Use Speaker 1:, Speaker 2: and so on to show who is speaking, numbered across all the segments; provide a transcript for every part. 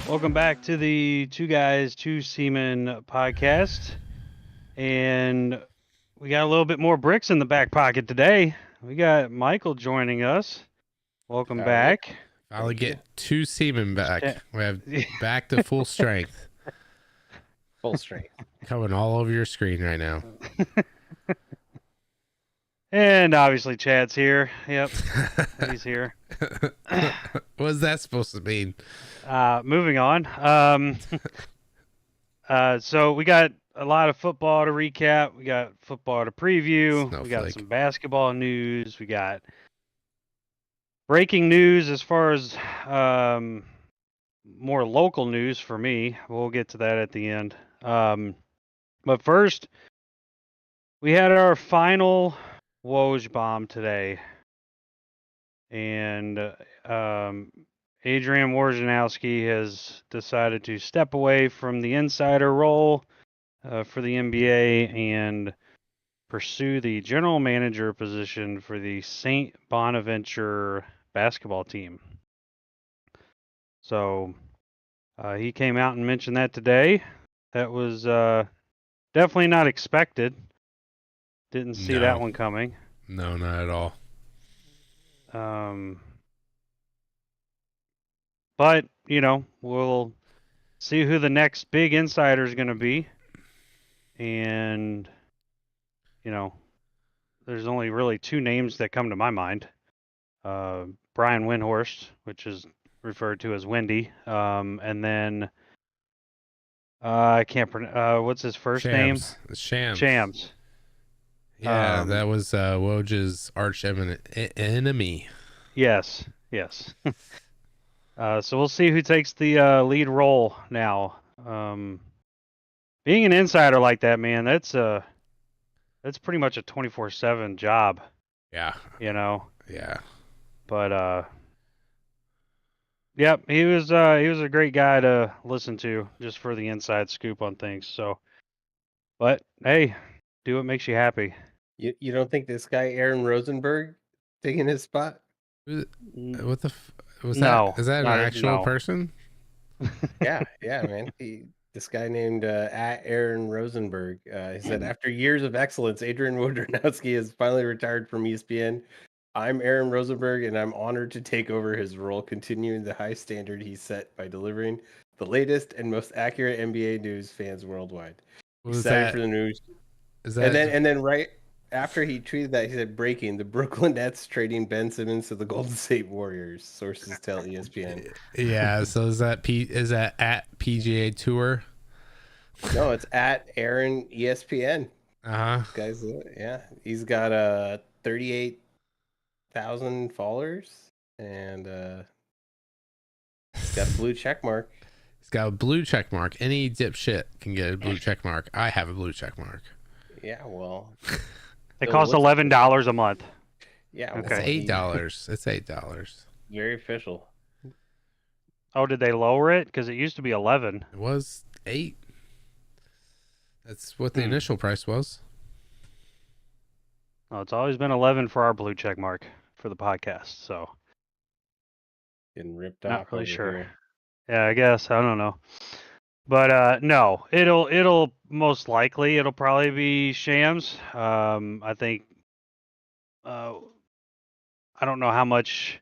Speaker 1: Welcome back to the Two Guys, Two Seamen podcast. And we got a little bit more bricks in the back pocket today. We got Michael joining us. Welcome back.
Speaker 2: I'll get two seamen back. We have back to full strength.
Speaker 3: Full strength.
Speaker 2: Coming all over your screen right now.
Speaker 1: And obviously Chad's here. Yep, he's here.
Speaker 2: What's that supposed to mean?
Speaker 1: Moving on. So we got a lot of football to recap. We got football to preview.
Speaker 2: Snowflake.
Speaker 1: We got some basketball news. We got breaking news as far as more local news for me. We'll get to that at the end. But first, we had our final Woj bomb today. And Adrian Wojnarowski has decided to step away from the insider role for the NBA and pursue the general manager position for the St. Bonaventure basketball team. So he came out and mentioned that today. That was definitely not expected. Didn't see that one coming.
Speaker 2: No, not at all.
Speaker 1: But, you know, we'll see who the next big insider is going to be. And, you know, there's only really two names that come to my mind. Brian Windhorst, which is referred to as Wendy. And then I can't pronounce, what's his first name? Shams.
Speaker 2: Yeah, that was Woj's arch enemy.
Speaker 1: Yes. So we'll see who takes the lead role now. Being an insider like that, man, that's pretty much a 24/7 job.
Speaker 2: Yeah.
Speaker 1: You know.
Speaker 2: Yeah.
Speaker 1: But yep, he was a great guy to listen to just for the inside scoop on things. So, but hey, do what makes you happy.
Speaker 3: You don't think this guy Aaron Rosenberg taking his spot?
Speaker 2: What the was
Speaker 1: No,
Speaker 2: that? Is that an actual person?
Speaker 3: Yeah, man. This guy named at Aaron Rosenberg. He said, after years of excellence, Adrian Wojnarowski has finally retired from ESPN. I'm Aaron Rosenberg, and I'm honored to take over his role, continuing the high standard he set by delivering the latest and most accurate NBA news fans worldwide. Excited for the news.
Speaker 2: Is that
Speaker 3: and then right after he tweeted that, he said, breaking, the Brooklyn Nets trading Ben Simmons to the Golden State Warriors, sources tell ESPN.
Speaker 2: Yeah, so is that at PGA Tour?
Speaker 3: No, it's at Aaron ESPN. Guys, yeah. He's got 38,000 followers, and he's got a blue check mark.
Speaker 2: He's got a blue check mark. Any dipshit can get a blue check mark. I have a blue check mark.
Speaker 3: Yeah, well,
Speaker 1: it costs $11 a month.
Speaker 3: Yeah,
Speaker 1: okay.
Speaker 2: It's $8. It's $8.
Speaker 3: Very official.
Speaker 1: Oh, did they lower it? Because it used to be 11.
Speaker 2: It was 8. That's what the initial price was.
Speaker 1: Oh, it's always been 11 for our blue check mark for the podcast. So
Speaker 3: getting ripped off.
Speaker 1: Not really sure. Here. Yeah, I guess I don't know. But no, it'll most likely it'll probably be Shams. I think I don't know how much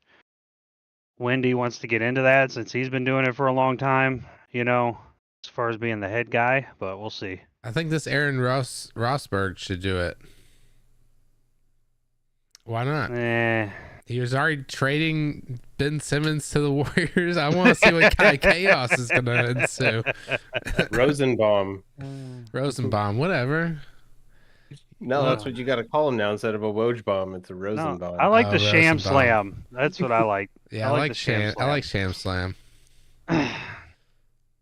Speaker 1: Wendy wants to get into that since he's been doing it for a long time, you know, as far as being the head guy, but we'll see.
Speaker 2: I think this Aaron Rosberg should do it. Why not? He was already trading Ben Simmons to the Warriors. I want to see what kind of chaos is going to ensue.
Speaker 3: Rosenbaum,
Speaker 2: whatever.
Speaker 3: No, that's what you got to call him now instead of a Woj bomb. It's a Rosenbaum.
Speaker 1: No, I like the Sham Slam. That's what I like.
Speaker 2: Yeah, I like Sham. I like Sham Slam.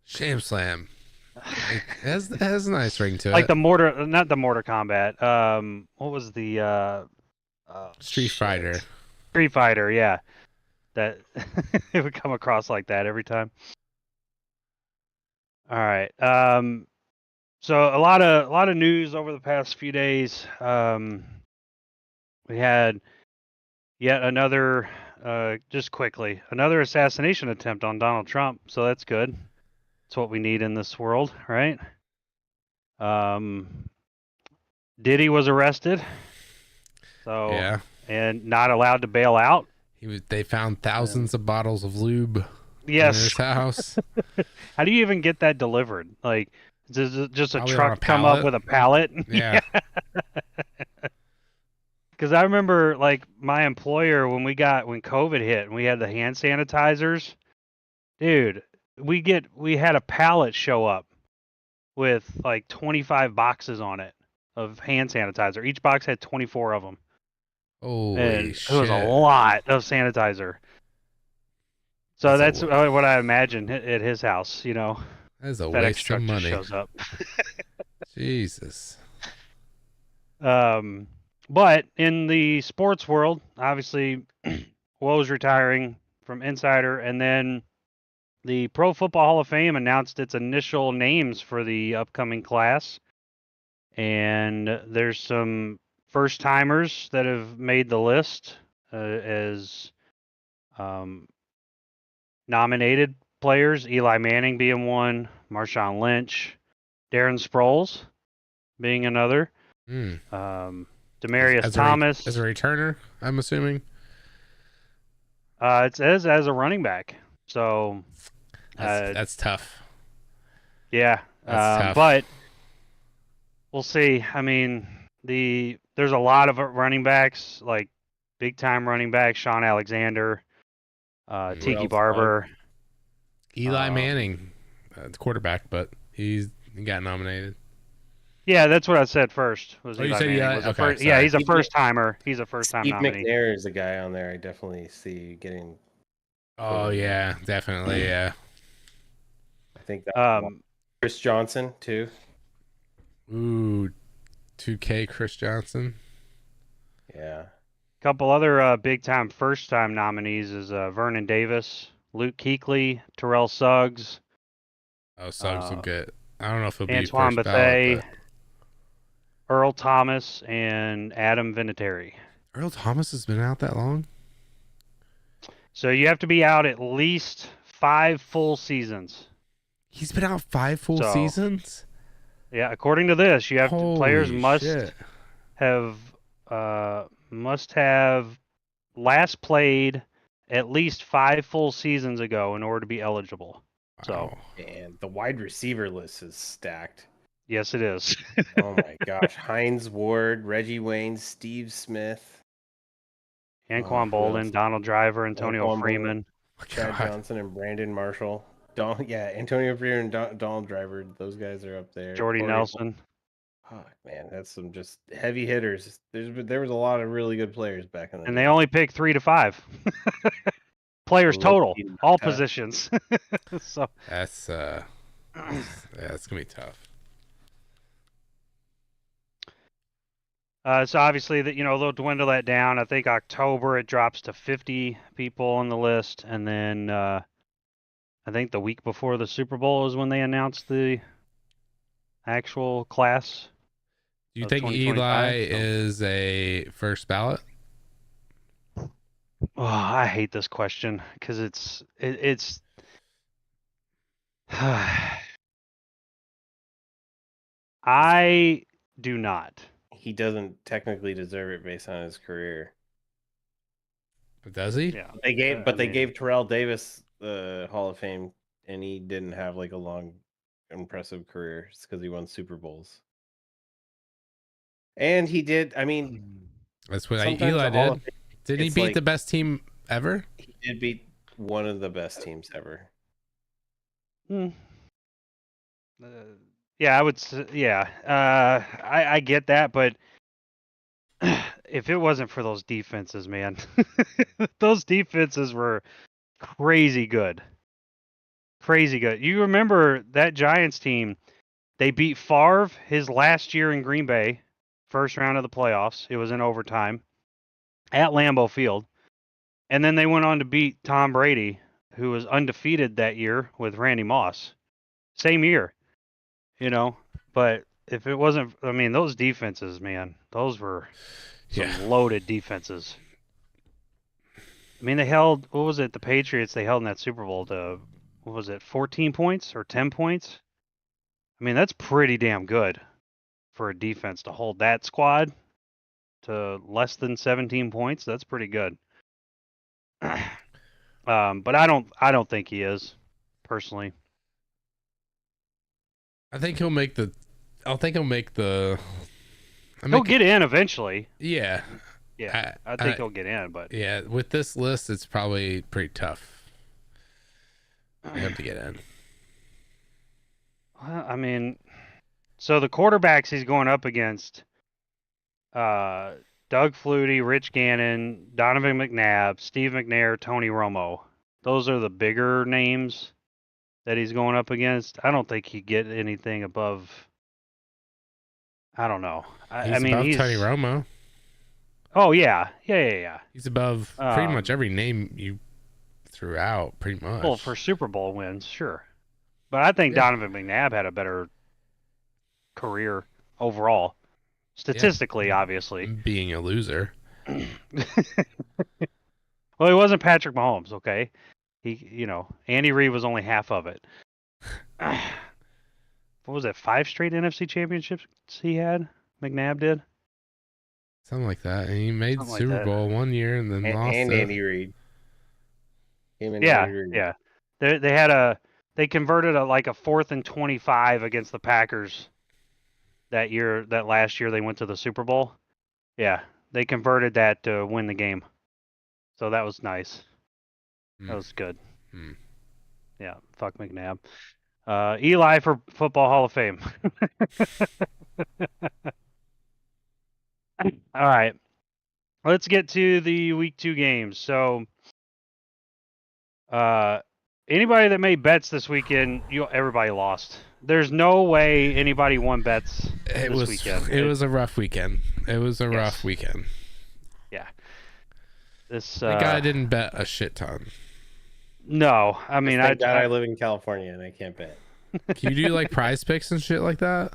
Speaker 2: Sham Slam. It has a nice ring to it.
Speaker 1: Like the mortar, not the Mortar Combat. What was the
Speaker 2: Street Fighter?
Speaker 1: Street Fighter, yeah. That it would come across like that every time. All right. So a lot of news over the past few days. We had yet another, just quickly, another assassination attempt on Donald Trump. So that's good. It's what we need in this world, right? Diddy was arrested, so
Speaker 2: Yeah.
Speaker 1: and not allowed to bail out.
Speaker 2: They found thousands of bottles of lube in
Speaker 1: Yes.
Speaker 2: his house.
Speaker 1: How do you even get that delivered? Like, just a
Speaker 2: Probably on a
Speaker 1: truck come up
Speaker 2: pallet.
Speaker 1: with a pallet?
Speaker 2: Yeah.
Speaker 1: Because I remember, like, my employer when COVID hit and we had the hand sanitizers, dude, we had a pallet show up with like 25 boxes on it of hand sanitizer. Each box had 24 of them.
Speaker 2: Holy
Speaker 1: And
Speaker 2: shit.
Speaker 1: it was a lot of sanitizer. So that's what I imagine at his house, you know.
Speaker 2: That's a
Speaker 1: FedEx
Speaker 2: waste
Speaker 1: truck
Speaker 2: of
Speaker 1: just
Speaker 2: money.
Speaker 1: shows up.
Speaker 2: Jesus.
Speaker 1: But in the sports world, obviously, Woe's retiring from Insider, and then the Pro Football Hall of Fame announced its initial names for the upcoming class, and there's some first timers that have made the list as nominated players. Eli Manning being one, Marshawn Lynch, Darren Sproles being another. Demaryius Thomas
Speaker 2: as a returner, I'm assuming.
Speaker 1: It says as a running back, so
Speaker 2: that's tough.
Speaker 1: Yeah,
Speaker 2: that's tough.
Speaker 1: but we'll see. I mean, there's a lot of running backs, like big time running backs. Sean Alexander, Tiki Barber,
Speaker 2: Eli Manning, the quarterback, but he got nominated.
Speaker 1: Yeah, that's what I said first. Was
Speaker 2: you said Eli? Okay,
Speaker 1: yeah, he's a first timer. He's a first time nominee.
Speaker 3: Steve McNair is a guy on there I definitely see getting.
Speaker 2: Oh yeah, definitely, yeah.
Speaker 3: I think that Chris Johnson too.
Speaker 2: Ooh, 2K Chris Johnson.
Speaker 3: Yeah.
Speaker 1: A couple other big time first time nominees is Vernon Davis, Luke Kuechly, Terrell Suggs.
Speaker 2: Oh, Suggs will get. I don't know if he'll be
Speaker 1: Antoine
Speaker 2: first ballot.
Speaker 1: Earl Thomas, and Adam Vinatieri.
Speaker 2: Earl Thomas has been out that long?
Speaker 1: So you have to be out at least 5 full seasons.
Speaker 2: He's been out 5 full seasons?
Speaker 1: Yeah, according to this, you have to, players must
Speaker 2: shit.
Speaker 1: have last played at least 5 full seasons ago in order to be eligible.
Speaker 2: Wow.
Speaker 1: So,
Speaker 3: and the wide receiver list is stacked.
Speaker 1: Yes, it is.
Speaker 3: Oh my gosh. Hines Ward, Reggie Wayne, Steve Smith,
Speaker 1: Anquan Bolden, Donald Driver, Antonio Freeman,
Speaker 3: Chad Johnson, and Brandon Marshall. Antonio Freeman and Donald Driver. Those guys are up there.
Speaker 1: Jordy Nelson.
Speaker 3: Oh man, that's some just heavy hitters. There was a lot of really good players back in the day.
Speaker 1: And they only pick 3 to 5 players total, all positions. So
Speaker 2: that's it's gonna be tough.
Speaker 1: So obviously that they'll dwindle that down. I think October it drops to 50 people on the list, and then I think the week before the Super Bowl is when they announce the actual class.
Speaker 2: Do you think Eli is a first ballot?
Speaker 1: Oh, I hate this question because it's I do not.
Speaker 3: He doesn't technically deserve it based on his career.
Speaker 2: But does he?
Speaker 1: Yeah.
Speaker 3: They gave Terrell Davis the Hall of Fame, and he didn't have like a long, impressive career. It's because he won Super Bowls. And he did. I mean,
Speaker 2: that's what Eli did. Did he beat the best team ever?
Speaker 3: He did beat one of the best teams ever.
Speaker 1: Yeah, I would. Yeah, I get that, but if it wasn't for those defenses, man, those defenses were crazy good. Crazy good. You remember that Giants team? They beat Favre his last year in Green Bay, first round of the playoffs. It was in overtime at Lambeau Field, and then they went on to beat Tom Brady, who was undefeated that year with Randy Moss. Same year. But if it wasn't, I mean, those defenses, man, those were some loaded defenses. I mean, they held, what was it, the Patriots they held in that Super Bowl to what was it, 14 points or 10 points? I mean, that's pretty damn good for a defense to hold that squad to less than 17 points. That's pretty good. But I don't think he is, personally.
Speaker 2: I think he'll make the. I think he'll make the.
Speaker 1: He'll get in eventually.
Speaker 2: Yeah.
Speaker 1: Yeah, I think he'll get in, but
Speaker 2: yeah, with this list, it's probably pretty tough for him to get in.
Speaker 1: Well, I mean, so the quarterbacks he's going up against, Doug Flutie, Rich Gannon, Donovan McNabb, Steve McNair, Tony Romo. Those are the bigger names that he's going up against. I don't think he'd get anything above. I don't know. I mean,
Speaker 2: above Tony Romo.
Speaker 1: Oh yeah.
Speaker 2: He's above pretty much every name you threw out, pretty much.
Speaker 1: Well, for Super Bowl wins, sure. But I think Donovan McNabb had a better career overall, statistically, obviously.
Speaker 2: Being a loser.
Speaker 1: Well, he wasn't Patrick Mahomes, okay? Andy Reid was only half of it. What was it? 5 straight NFC championships he had? McNabb did.
Speaker 2: Something like that. And he made the Super Bowl one year and then lost it.
Speaker 3: Andy Reid.
Speaker 1: Yeah. They converted a 4th and 25 against the Packers that last year they went to the Super Bowl. Yeah, they converted that to win the game. So that was nice. That was good. Yeah, fuck McNabb. Eli for Football Hall of Fame. All right. Let's get to the week 2 games. So, anybody that made bets this weekend, everybody lost. There's no way anybody won bets this weekend.
Speaker 2: It was a rough weekend.
Speaker 1: Yeah. The
Speaker 2: guy didn't bet a shit ton.
Speaker 1: No, I mean,
Speaker 3: I live in California and I can't bet.
Speaker 2: Can you do Prize Picks and shit like that?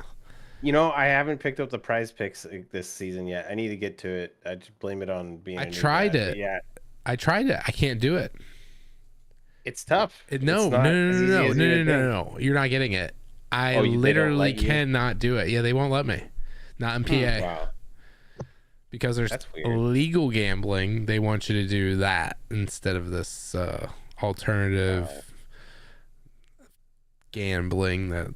Speaker 3: I haven't picked up the Prize Picks this season yet. I need to get to it. I just blame it on being.
Speaker 2: I tried it.
Speaker 3: Yeah,
Speaker 2: I tried it. I can't do it.
Speaker 3: It's tough.
Speaker 2: No. You're not getting it. I literally cannot do it. Yeah, they won't let me. Not in PA.
Speaker 3: Wow.
Speaker 2: Because there's illegal gambling. They want you to do that instead of this alternative gambling that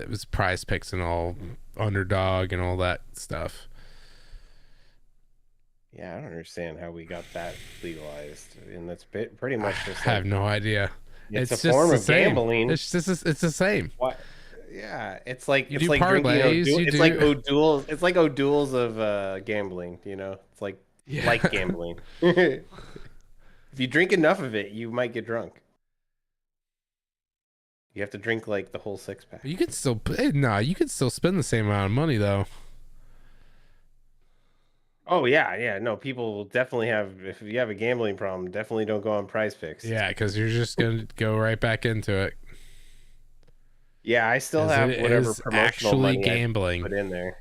Speaker 2: was Prize Picks and all, Underdog and all that stuff.
Speaker 3: Yeah, I don't understand how we got that legalized, and that's pretty much just.
Speaker 2: I have no idea.
Speaker 3: It's a form of gambling.
Speaker 2: It's the same.
Speaker 3: What? Yeah, it's like
Speaker 2: parlays,
Speaker 3: drinking. It's like O'Doul's. It's like O'Doul's of gambling. It's like gambling. If you drink enough of it, you might get drunk. You have to drink the whole 6-pack.
Speaker 2: You can still you can still spend the same amount of money though.
Speaker 3: Oh yeah. No, people will definitely have. If you have a gambling problem, definitely don't go on Prize Picks.
Speaker 2: Yeah, because you're just gonna go right back into it.
Speaker 3: Yeah, I still have whatever promotional money
Speaker 2: gambling
Speaker 3: I put in there.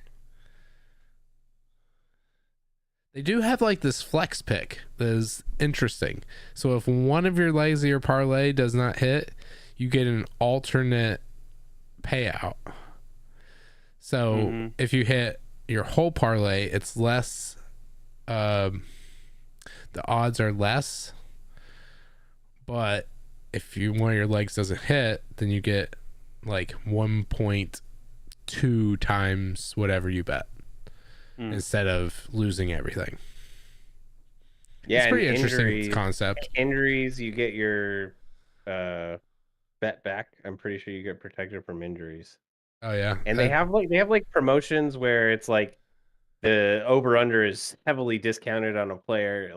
Speaker 2: They do have this flex pick that is interesting. So if one of your legs of your parlay does not hit, you get an alternate payout. So if you hit your whole parlay, it's less. The odds are less. But if one of your legs doesn't hit, then you get 1.2 times whatever you bet instead of losing everything.
Speaker 3: Yeah,
Speaker 2: it's pretty interesting concept.
Speaker 3: Injuries, you get your bet back. I'm pretty sure you get protected from injuries.
Speaker 2: Oh yeah,
Speaker 3: and they have promotions where it's the over under is heavily discounted on a player.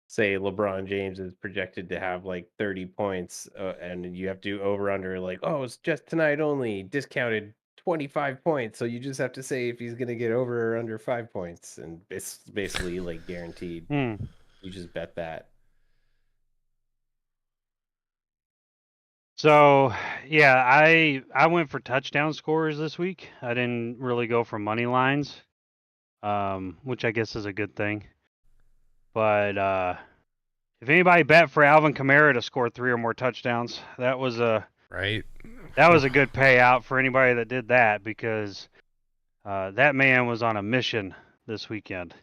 Speaker 3: Say LeBron James is projected to have 30 points, and you have to do over under it's just tonight only, discounted 25 points. So you just have to say if he's gonna get over or under 5 points, and it's basically guaranteed. You just bet that.
Speaker 1: So yeah, I went for touchdown scores this week. I didn't really go for money lines, which I guess is a good thing. But if anybody bet for Alvin Kamara to score 3 or more touchdowns, that was a
Speaker 2: Right.
Speaker 1: good payout for anybody that did that, because that man was on a mission this weekend.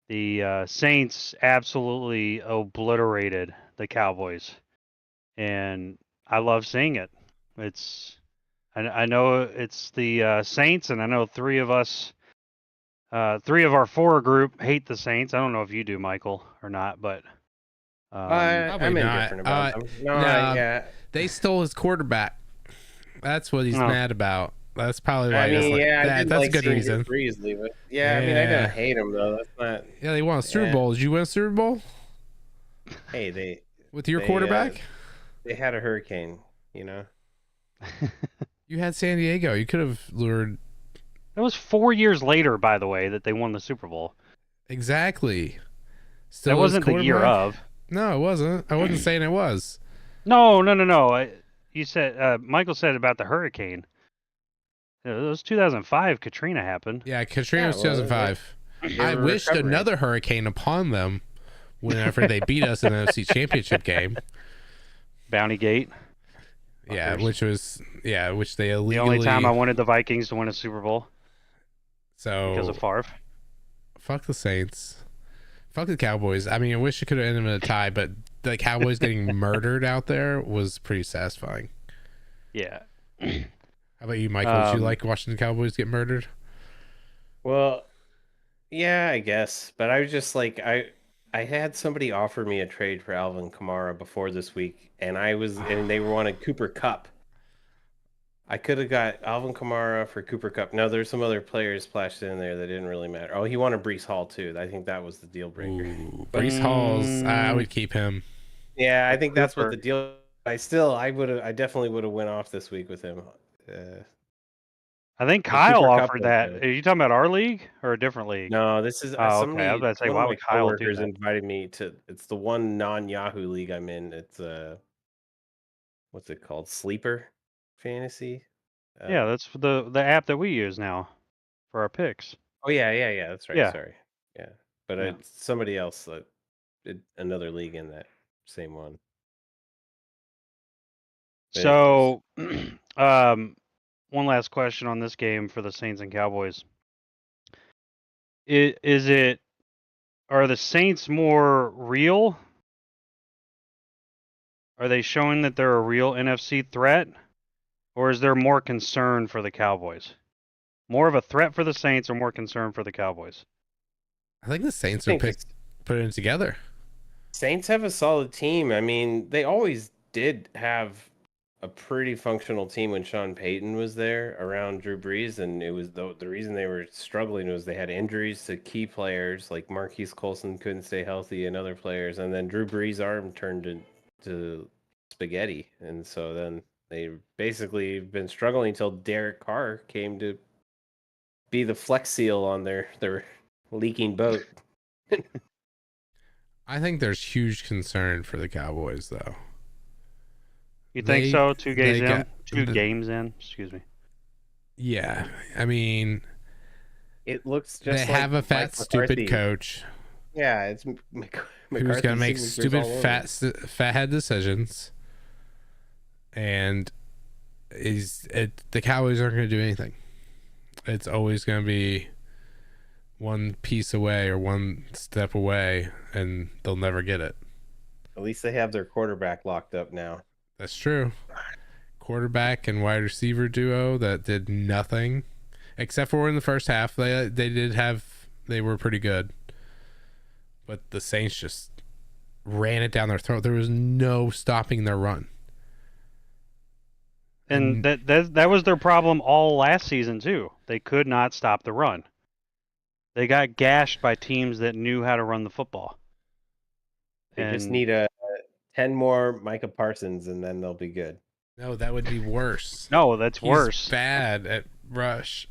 Speaker 1: The Saints absolutely obliterated the Cowboys, and I love seeing it. I know it's the Saints, and I know 3 of us, 3 of our 4 group hate the Saints. I don't know if you do, Michael, or not, but
Speaker 2: Probably
Speaker 3: I'm
Speaker 2: not.
Speaker 3: indifferent about them. No,
Speaker 2: Nah,
Speaker 3: yeah.
Speaker 2: they stole his quarterback. That's what he's
Speaker 1: No.
Speaker 2: mad about. That's probably why
Speaker 3: I
Speaker 2: he doesn't
Speaker 3: mean,
Speaker 2: like
Speaker 3: yeah, I
Speaker 2: that.
Speaker 3: didn't
Speaker 2: That's
Speaker 3: like
Speaker 2: a good
Speaker 3: seeing
Speaker 2: reason.
Speaker 3: Drew Brees leave it. Yeah, I mean, I
Speaker 2: Yeah.
Speaker 3: didn't hate him though. That's not.
Speaker 2: Yeah, they won a Super
Speaker 3: Yeah.
Speaker 2: Bowl. Did you win a Super Bowl
Speaker 3: Hey,
Speaker 2: with your
Speaker 3: they,
Speaker 2: quarterback?
Speaker 3: they had a hurricane. You know.
Speaker 2: You had San Diego. You could have lured.
Speaker 1: It was 4 years later, by the way, that they won the Super Bowl.
Speaker 2: Exactly.
Speaker 1: That
Speaker 2: Still his
Speaker 1: wasn't the year
Speaker 2: quarterback?
Speaker 1: of.
Speaker 2: No, it wasn't. I wasn't saying it was.
Speaker 1: No. You said Michael said about the hurricane. It was 2005. Katrina happened.
Speaker 2: Yeah, Katrina was
Speaker 3: Yeah, well,
Speaker 2: 2005.
Speaker 3: They
Speaker 2: I
Speaker 3: were
Speaker 2: wished
Speaker 3: recovering.
Speaker 2: another hurricane upon them whenever they beat us in the NFC Championship game.
Speaker 1: Bounty Gate.
Speaker 2: Yeah,
Speaker 1: Fuckers.
Speaker 2: which they
Speaker 1: The
Speaker 2: illegally.
Speaker 1: only time I wanted the Vikings to win a Super Bowl because of
Speaker 2: So
Speaker 1: Favre.
Speaker 2: fuck the Saints. Fuck the Cowboys. I mean, I wish it could have ended in a tie, but the Cowboys getting murdered out there was pretty satisfying.
Speaker 1: Yeah.
Speaker 2: How about you, Michael? Did you
Speaker 1: Um,
Speaker 2: like watching the Cowboys get murdered?
Speaker 3: Well, yeah, I guess, but I was just like I had somebody offer me a trade for Alvin Kamara before this week, and they wanted Cooper Cup. I could have got Alvin Kamara for Cooper Cup. No, there's some other players splashed in there that didn't really matter. Oh, he wanted Brees Hall too. I think that was the deal breaker.
Speaker 2: Ooh,
Speaker 3: But
Speaker 2: Brees Hall's. I would keep him.
Speaker 3: yeah, I think that's what the
Speaker 1: Cooper.
Speaker 3: deal. I definitely would have went off this week with him.
Speaker 1: I think
Speaker 3: The
Speaker 1: Kyle
Speaker 3: Cooper Kupp
Speaker 1: offered
Speaker 3: was
Speaker 1: that. Are you talking about our league or a different league?
Speaker 3: No, this is
Speaker 1: Oh, okay. I was
Speaker 3: somebody.
Speaker 1: about to say,
Speaker 3: One of
Speaker 1: why
Speaker 3: my
Speaker 1: would Kyle do
Speaker 3: coworkers
Speaker 1: that?
Speaker 3: invited me to. It's the one non-Yahoo league I'm in. It's what's it called? Sleeper Fantasy.
Speaker 1: Yeah, that's the app that we use now for our picks.
Speaker 3: Oh yeah. That's right.
Speaker 1: Yeah.
Speaker 3: Sorry. Yeah, but
Speaker 1: Yeah.
Speaker 3: it's somebody else that did another league in that same one. But anyways,
Speaker 1: So, one last question on this game for the Saints and Cowboys. Are the Saints more real? Are they showing that they're a real NFC threat? Or is there more concern for the Cowboys? More of a threat for the Saints or more concern for the Cowboys?
Speaker 2: I think the
Speaker 3: I
Speaker 2: Saints are
Speaker 3: think the
Speaker 2: putting it together.
Speaker 3: Saints have a solid team. I mean, they always did have a pretty functional team when Sean Payton was there around Drew Brees, and it was the reason they were struggling was they had injuries to key players like Marquise Colson couldn't stay healthy and other players, and then Drew Brees' arm turned to spaghetti, and so then they basically been struggling until Derek Carr came to be the flex seal on their leaking boat.
Speaker 2: I think there's huge concern for the Cowboys, though.
Speaker 1: You think
Speaker 2: They-
Speaker 1: so? 2 games
Speaker 2: they
Speaker 1: in?
Speaker 2: got-
Speaker 1: 2
Speaker 2: the-
Speaker 1: games in? Excuse me.
Speaker 2: Yeah, I mean,
Speaker 3: It looks
Speaker 2: they
Speaker 3: just
Speaker 2: have a
Speaker 3: like
Speaker 2: fat,
Speaker 3: Mike
Speaker 2: stupid
Speaker 3: McCarthy.
Speaker 2: coach
Speaker 3: Yeah, it's
Speaker 2: who's gonna make stupid, fathead decisions, and the Cowboys aren't gonna do anything. It's always gonna be one piece away or one step away, and they'll never get it.
Speaker 3: At least they have their quarterback locked up now.
Speaker 2: That's true. Quarterback and wide receiver duo that did nothing, except for in the first half. They were pretty good, but the Saints just ran it down their throat. There was no stopping their run.
Speaker 1: And that was their problem all last season too. They could not stop the run. They got gashed by teams that knew how to run the football.
Speaker 3: They just
Speaker 1: And-
Speaker 3: need 10 more Micah Parsons, and then they'll be good.
Speaker 2: No, that would be worse.
Speaker 1: No, that's
Speaker 2: He's
Speaker 1: worse.
Speaker 2: bad at rush.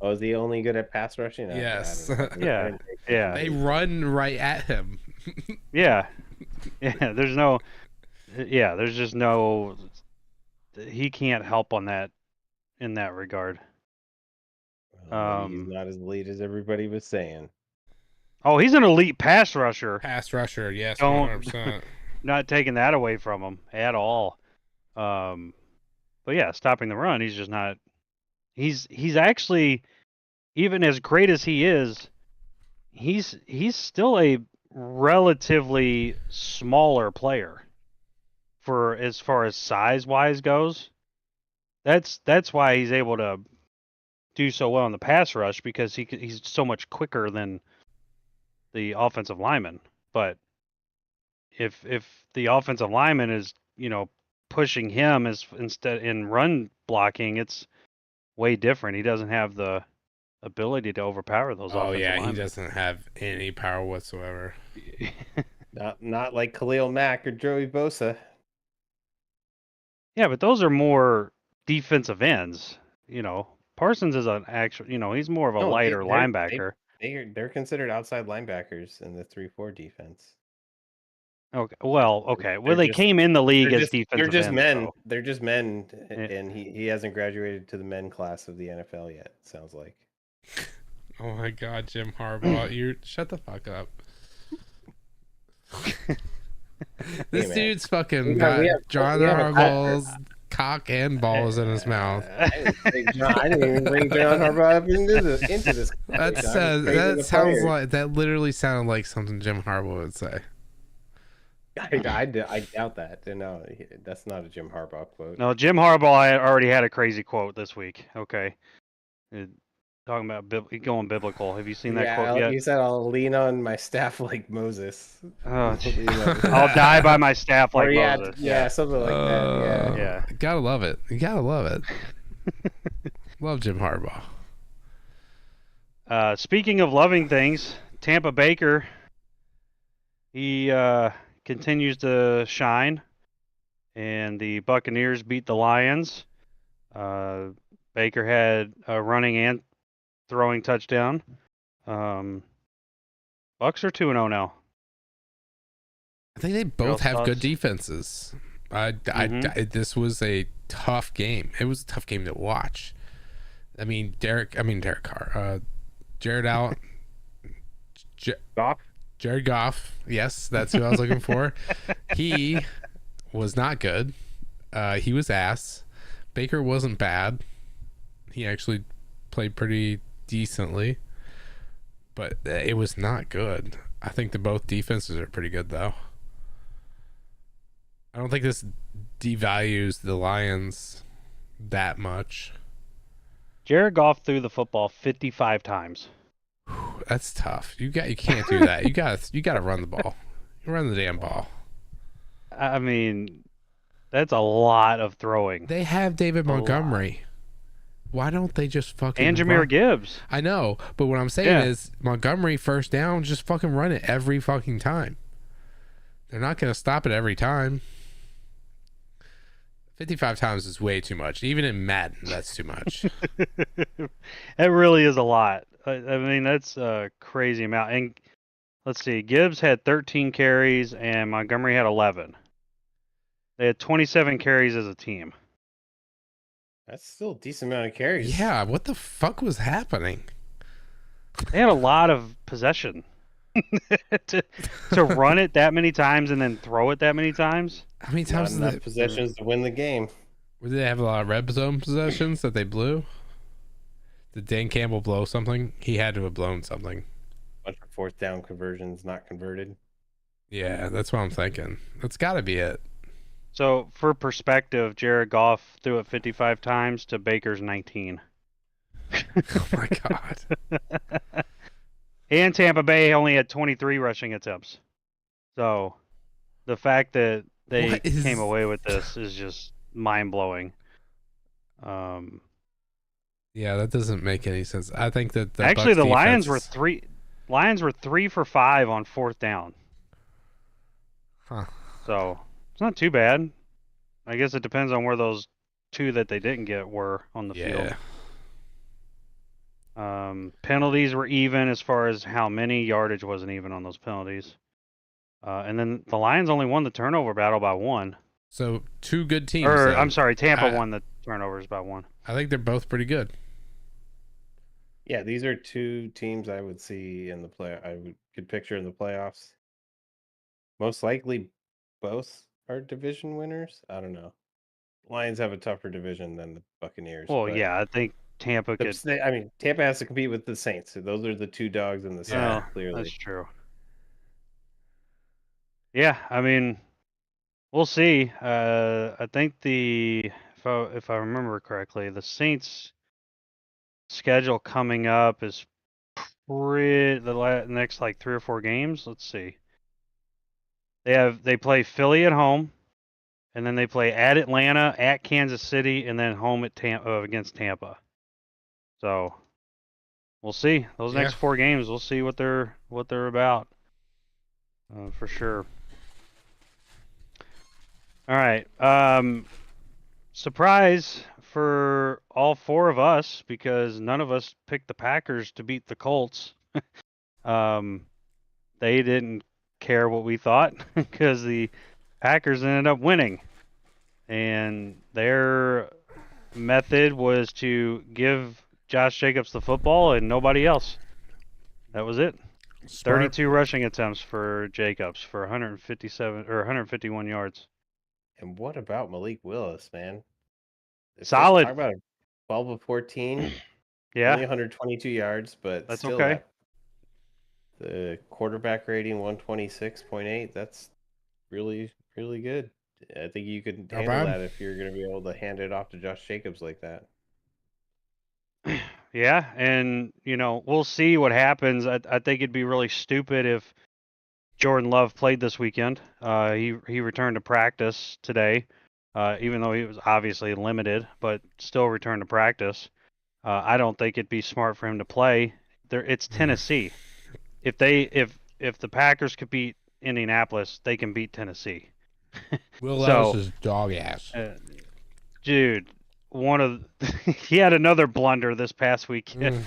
Speaker 3: Oh, is he only good at pass rushing?
Speaker 2: Yes.
Speaker 3: I don't know.
Speaker 1: Yeah.
Speaker 2: They run right at him.
Speaker 1: Yeah. There's just no. He can't help on that in that regard.
Speaker 3: Well, maybe he's not as elite as everybody was saying.
Speaker 1: Oh, he's an elite pass rusher.
Speaker 2: Pass rusher, yes,
Speaker 1: Don't
Speaker 2: 100%.
Speaker 1: not taking that away from him at all. But yeah, stopping the run, he's just not. He's actually, even as great as he is, he's still a relatively smaller player for as far as size wise goes. That's why he's able to do so well in the pass rush, because he's so much quicker than the offensive lineman. But if the offensive lineman is, pushing him as instead in run blocking, it's way different. He doesn't have the ability to overpower those
Speaker 2: Oh
Speaker 1: offensive
Speaker 2: yeah, he
Speaker 1: linemen.
Speaker 2: doesn't have any power whatsoever.
Speaker 3: Not like Khalil Mack or Joey Bosa.
Speaker 1: Yeah, but those are more defensive ends. Parsons is an actual. He's more of a
Speaker 3: No,
Speaker 1: lighter linebacker.
Speaker 3: they're considered outside linebackers in the 3-4 defense.
Speaker 1: Okay. Well, okay. Well,
Speaker 3: They're
Speaker 1: they
Speaker 3: just
Speaker 1: came in the league
Speaker 3: they're
Speaker 1: as
Speaker 3: just they're
Speaker 1: defensive
Speaker 3: just
Speaker 1: ends,
Speaker 3: men.
Speaker 1: though.
Speaker 3: They're just men,
Speaker 1: Yeah.
Speaker 3: and he hasn't graduated to the men class of the NFL yet. It sounds like.
Speaker 2: Oh my God, Jim Harbaugh, you shut the fuck up. This
Speaker 3: man.
Speaker 2: dude's fucking
Speaker 3: We
Speaker 2: got
Speaker 3: have-
Speaker 2: John
Speaker 3: we have a-
Speaker 2: Harbaugh's cock and balls in his mouth.
Speaker 3: I didn't even bring John Harbaugh up into this.
Speaker 2: That sounds like, that literally sounded like something Jim Harbaugh would say.
Speaker 3: I doubt that. No, that's not a Jim Harbaugh quote.
Speaker 1: No, Jim Harbaugh already had a crazy quote this week. Okay. Talking about going biblical. Have you seen that quote yet?
Speaker 3: He said, "I'll lean on my staff like Moses."
Speaker 1: I'll die by my staff like Moses.
Speaker 3: Yeah, something like that.
Speaker 1: Yeah.
Speaker 2: Gotta love it. You gotta love it. Love Jim Harbaugh.
Speaker 1: Speaking of loving things, Tampa Baker, he continues to shine, and the Buccaneers beat the Lions. Baker had a running and throwing touchdown. Bucks are 2-0 now.
Speaker 2: I think they both have good defenses. This was a tough game. It was a tough game to watch. Derek Carr. Jared Goff. Yes, that's who I was looking for. He was not good. He was ass. Baker wasn't bad. He actually played pretty decently, but it was not good. I think both defenses are pretty good, though. I don't think this devalues the Lions that much.
Speaker 1: Jared Goff threw the football 55 times.
Speaker 2: That's tough. You can't do that. You gotta run the ball. You run the damn ball.
Speaker 1: I mean, that's a lot of throwing.
Speaker 2: They have David Montgomery. Why don't they just fucking
Speaker 1: and Jahmyr Gibbs?
Speaker 2: I know, but what I'm saying is Montgomery first down, just fucking run it every fucking time. They're not gonna stop it every time. 55 times is way too much. Even in Madden, that's too much.
Speaker 1: It really is a lot. I mean, that's a crazy amount. And let's see, Gibbs had 13 carries and Montgomery had 11. They had 27 carries as a team.
Speaker 3: That's still a decent amount of carries.
Speaker 2: Yeah, what the fuck was happening?
Speaker 1: They had a lot of possession. to run it that many times and then throw it that many times.
Speaker 2: How many times
Speaker 3: did enough possessions to win the game?
Speaker 2: Did they have a lot of red zone possessions that they blew? Did Dan Campbell blow something? He had to have blown something.
Speaker 3: A bunch of fourth down conversions not converted.
Speaker 2: Yeah, that's what I'm thinking. That's got to be it.
Speaker 1: So, for perspective, Jared Goff threw it 55 times to Baker's 19.
Speaker 2: Oh my God.
Speaker 1: And Tampa Bay only had 23 rushing attempts. So, the fact that they came away with this is just mind-blowing.
Speaker 2: Yeah, that doesn't make any sense. I think that
Speaker 1: actually the Lions were 3 for 5 on fourth down.
Speaker 2: Huh.
Speaker 1: So, it's not too bad. I guess it depends on where those 2 that they didn't get were on the field. Penalties were even as far as how many. Yardage wasn't even on those penalties. And then the Lions only won the turnover battle by 1.
Speaker 2: So 2 good teams.
Speaker 1: I'm sorry, Tampa won the turnovers by 1.
Speaker 2: I think they're both pretty good.
Speaker 3: Yeah, these are 2 teams I would see in the play. I would good picture in the playoffs. Most likely, both are division winners. I don't know. Lions have a tougher division than the Buccaneers.
Speaker 1: Well,
Speaker 3: but
Speaker 1: yeah, I think Tampa could.
Speaker 3: I mean, Tampa has to compete with the Saints. So those are the two dogs in the
Speaker 2: Yeah.
Speaker 3: South,
Speaker 1: Well,
Speaker 3: clearly.
Speaker 1: that's true. Yeah, I mean, we'll see. I think if I remember correctly, the Saints' schedule coming up is the next like 3 or 4 games. Let's see. They play Philly at home, and then they play at Atlanta, at Kansas City, and then home at against Tampa. So we'll see. Those
Speaker 2: Yeah.
Speaker 1: next 4 games, we'll see what they're about. For sure. All right. Surprise for all 4 of us because none of us picked the Packers to beat the Colts. They didn't care what we thought because the Packers ended up winning, and their method was to give Josh Jacobs the football and nobody else. That was it.
Speaker 2: Smart.
Speaker 1: 32 rushing attempts for Jacobs for 157 or 151 yards.
Speaker 3: And what about Malik Willis, man?
Speaker 1: Solid.
Speaker 3: Talk about 12 of 14.
Speaker 1: Yeah.
Speaker 3: Only 122 yards, but
Speaker 1: That's
Speaker 3: still
Speaker 1: okay.
Speaker 3: The quarterback rating 126.8. That's really, really good. I think you could
Speaker 2: Not
Speaker 3: handle
Speaker 2: bad.
Speaker 3: that if you're going to be able to hand it off to Josh Jacobs like that.
Speaker 1: Yeah, and we'll see what happens. I think it'd be really stupid if Jordan Love played this weekend. He returned to practice today, even though he was obviously limited, but still returned to practice. I don't think it'd be smart for him to play. It's Tennessee. If the Packers could beat Indianapolis, they can beat Tennessee.
Speaker 2: Will Levis is dog ass.
Speaker 1: Dude, he had another blunder this past weekend.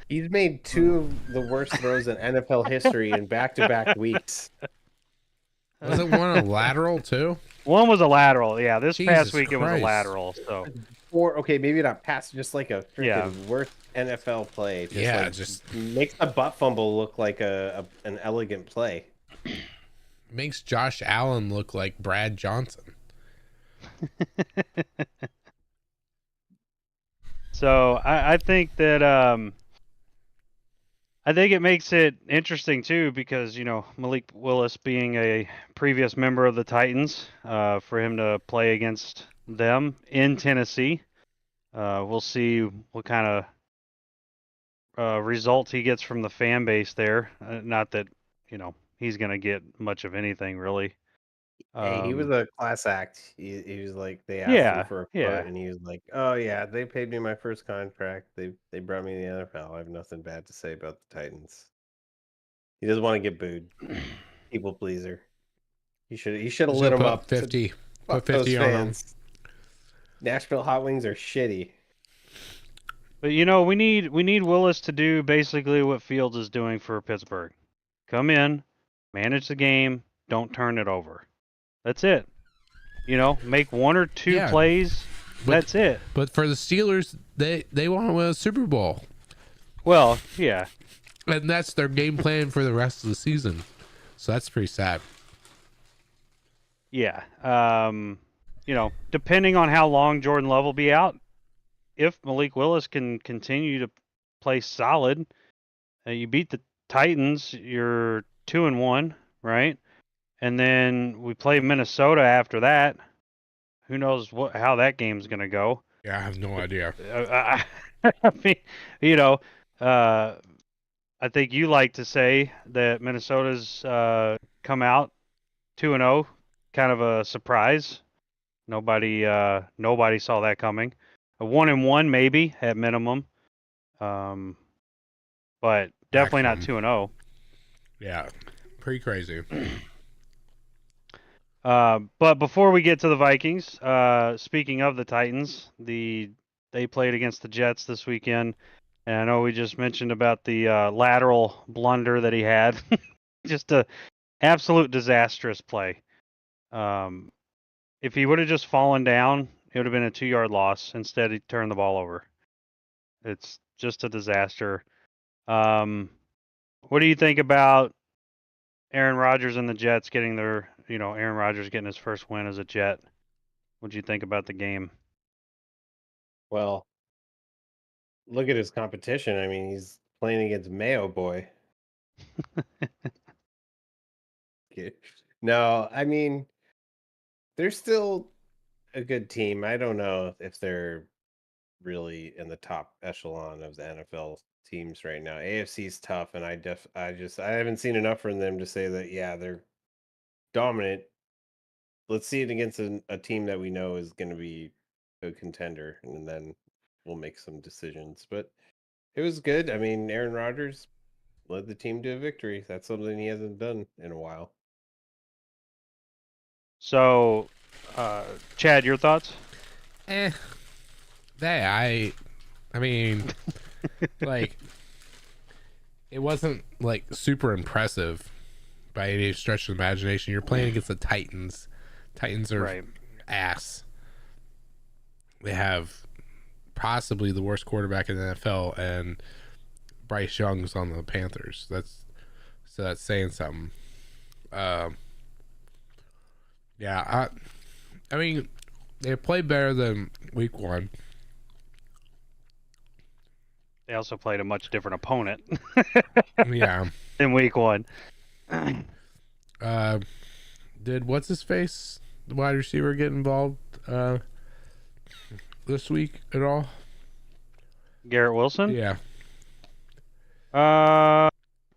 Speaker 3: He's made 2 of the worst throws in NFL history in back-to-back weeks.
Speaker 2: Was it one a lateral too?
Speaker 1: One was a lateral. Yeah, this
Speaker 2: Jesus
Speaker 1: past week it was a
Speaker 2: Christ.
Speaker 1: lateral. So
Speaker 3: Or okay, maybe not pass, just like a freaking worst NFL play. Just makes a butt fumble look like an elegant play.
Speaker 2: Makes Josh Allen look like Brad Johnson.
Speaker 1: So I think that I think it makes it interesting too because Malik Willis being a previous member of the Titans, for him to play against them in Tennessee, we'll see what kind of result he gets from the fan base there. Not that he's gonna get much of anything really.
Speaker 3: Hey, he was a class act. He was like, they asked him for a quote, and he was like, "Oh yeah, they paid me my first contract. They brought me to the NFL. I have nothing bad to say about the Titans." He doesn't want to get booed. People pleaser. He should have lit him up.
Speaker 2: 50.
Speaker 3: Fuck
Speaker 2: Put 50
Speaker 3: those
Speaker 2: on him.
Speaker 3: fans. Nashville Hot Wings are shitty.
Speaker 1: But we need Willis to do basically what Fields is doing for Pittsburgh. Come in, manage the game, don't turn it over. That's it. Make 1 or 2 plays. That's it.
Speaker 2: But for the Steelers, they want to win a Super Bowl.
Speaker 1: Well, yeah.
Speaker 2: And that's their game plan for the rest of the season. So that's pretty sad.
Speaker 1: Yeah. Depending on how long Jordan Love will be out, if Malik Willis can continue to play solid, you beat the Titans, you're 2-1, right? And then we play Minnesota after that. Who knows how that game's going to go?
Speaker 2: Yeah, I have no idea.
Speaker 1: I mean, I think you like to say that Minnesota's come out 2-0, kind of a surprise. Nobody saw that coming. A 1-1 maybe at minimum, but definitely not 2-0.
Speaker 2: Yeah, pretty crazy.
Speaker 1: But before we get to the Vikings, speaking of the Titans, they played against the Jets this weekend, and I know we just mentioned about the lateral blunder that he had. Just a absolute disastrous play. If he would have just fallen down, it would have been a 2-yard loss. Instead, he turned the ball over. It's just a disaster. what do you think about Aaron Rodgers and the Jets getting their, Aaron Rodgers getting his first win as a Jet? What do you think about the game?
Speaker 3: Well, look at his competition. I mean, he's playing against Mayo Boy. No, I mean, they're still a good team. I don't know if they're really in the top echelon of the NFL teams right now. AFC's tough, and I haven't seen enough from them to say that yeah, they're dominant. Let's see it against a team that we know is going to be a contender, and then we'll make some decisions. But it was good. I mean, Aaron Rodgers led the team to a victory. That's something he hasn't done in a while.
Speaker 1: So, Chad, your thoughts?
Speaker 2: I mean, like, it wasn't like super impressive by any stretch of the imagination. You're playing against the Titans. Titans are
Speaker 1: Right.
Speaker 2: ass. They have possibly the worst quarterback in the NFL, and Bryce Young's on the Panthers. That's saying something. Yeah, I mean, they played better than week 1.
Speaker 1: They also played a much different opponent
Speaker 2: Yeah.
Speaker 1: in week 1.
Speaker 2: Did what's his face, the wide receiver, get involved this week at all?
Speaker 1: Garrett Wilson?
Speaker 2: Yeah.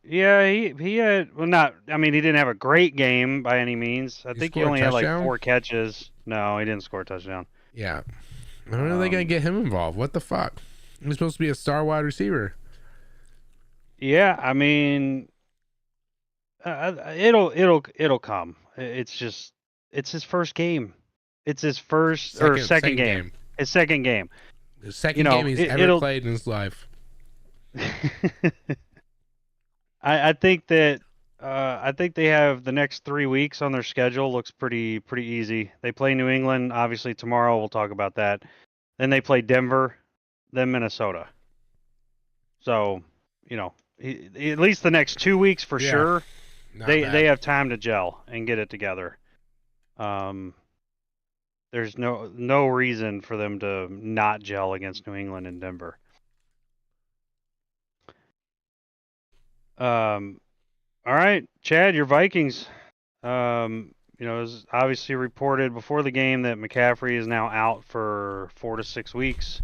Speaker 1: Yeah, he had, well, not, I mean, he didn't have a great game by any means. I think he
Speaker 2: scored a
Speaker 1: only had like
Speaker 2: touchdown?
Speaker 1: 4 catches. No, he didn't score a touchdown.
Speaker 2: Yeah. When are they gonna get him involved? What the fuck? He's supposed to be a star wide receiver.
Speaker 1: Yeah, I mean, it'll come. It's just, it's his first game. It's his second game. His second game.
Speaker 2: The second game he's ever played in his life.
Speaker 1: I think that I think they have the next 3 weeks on their schedule. Looks pretty easy. They play New England obviously tomorrow. We'll talk about that. Then they play Denver, then Minnesota. So, at least the next 2 weeks for sure. They have time to gel and get it together. There's no reason for them to not gel against New England and Denver. All right, Chad, your Vikings. It was obviously reported before the game that McCaffrey is now out for 4 to 6 weeks.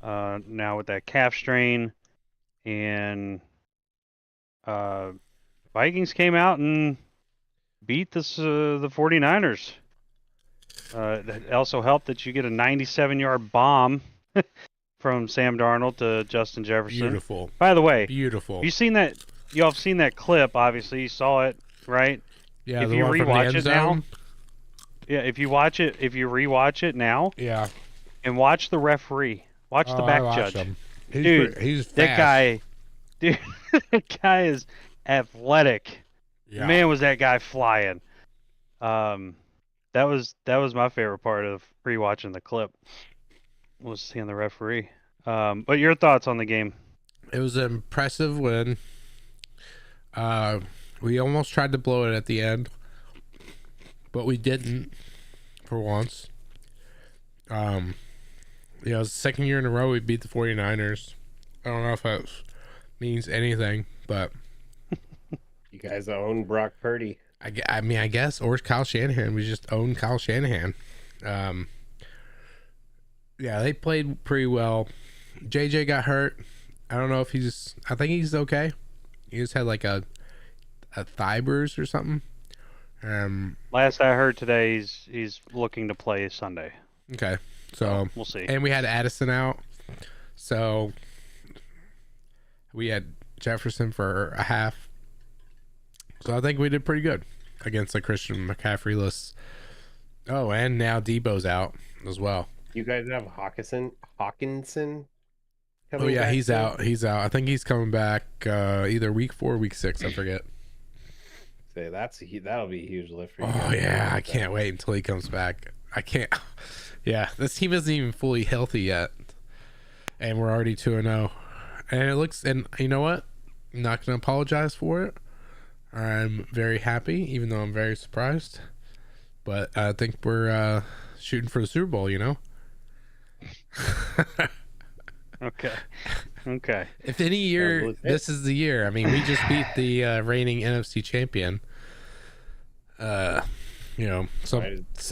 Speaker 1: Now with that calf strain, and Vikings came out and beat the 49ers. It also helped that you get a 97-yard bomb from Sam Darnold to Justin Jefferson.
Speaker 2: Beautiful.
Speaker 1: By the way,
Speaker 2: beautiful.
Speaker 1: You seen that? You all have seen that clip? Obviously, you saw it, right?
Speaker 2: Yeah.
Speaker 1: If you rewatch it now, if you rewatch it now,
Speaker 2: yeah,
Speaker 1: and watch the referee, watch the back judge.
Speaker 2: Him.
Speaker 1: He's fast. That guy is athletic.
Speaker 2: Yeah.
Speaker 1: Man, was that guy flying. That was my favorite part of rewatching the clip, was seeing the referee. But your thoughts on the game?
Speaker 2: It was an impressive win. We almost tried to blow it at the end, but we didn't for once. It was the second year in a row we beat the 49ers. I don't know if that means anything, but
Speaker 3: you guys own Brock Purdy.
Speaker 2: I mean, I guess, or Kyle Shanahan. We just own Kyle Shanahan. Yeah, they played pretty well. JJ got hurt. I don't know if I think he's okay. He just had like a thigh bruise or something.
Speaker 1: Last I heard today, he's looking to play Sunday.
Speaker 2: Okay, so
Speaker 1: we'll see.
Speaker 2: And we had Addison out, so we had Jefferson for a half. So I think we did pretty good against the Christian McCaffrey-less. Oh, and now Debo's out as well.
Speaker 3: You guys have Hawkinson.
Speaker 2: Oh yeah, he's out. He's out. I think he's coming back either week 4 or week 6. I forget.
Speaker 3: Say that'll be a huge lift for you.
Speaker 2: Oh yeah, I can't wait until he comes back. I can't. Yeah, this team isn't even fully healthy yet, and we're already 2-0. And it looks. And you know what? I'm not going to apologize for it. I'm very happy, even though I'm very surprised. But I think we're shooting for the Super Bowl, you know?
Speaker 1: Okay. Okay.
Speaker 2: If any year, this is the year. I mean, we just beat the reigning NFC champion. You know, so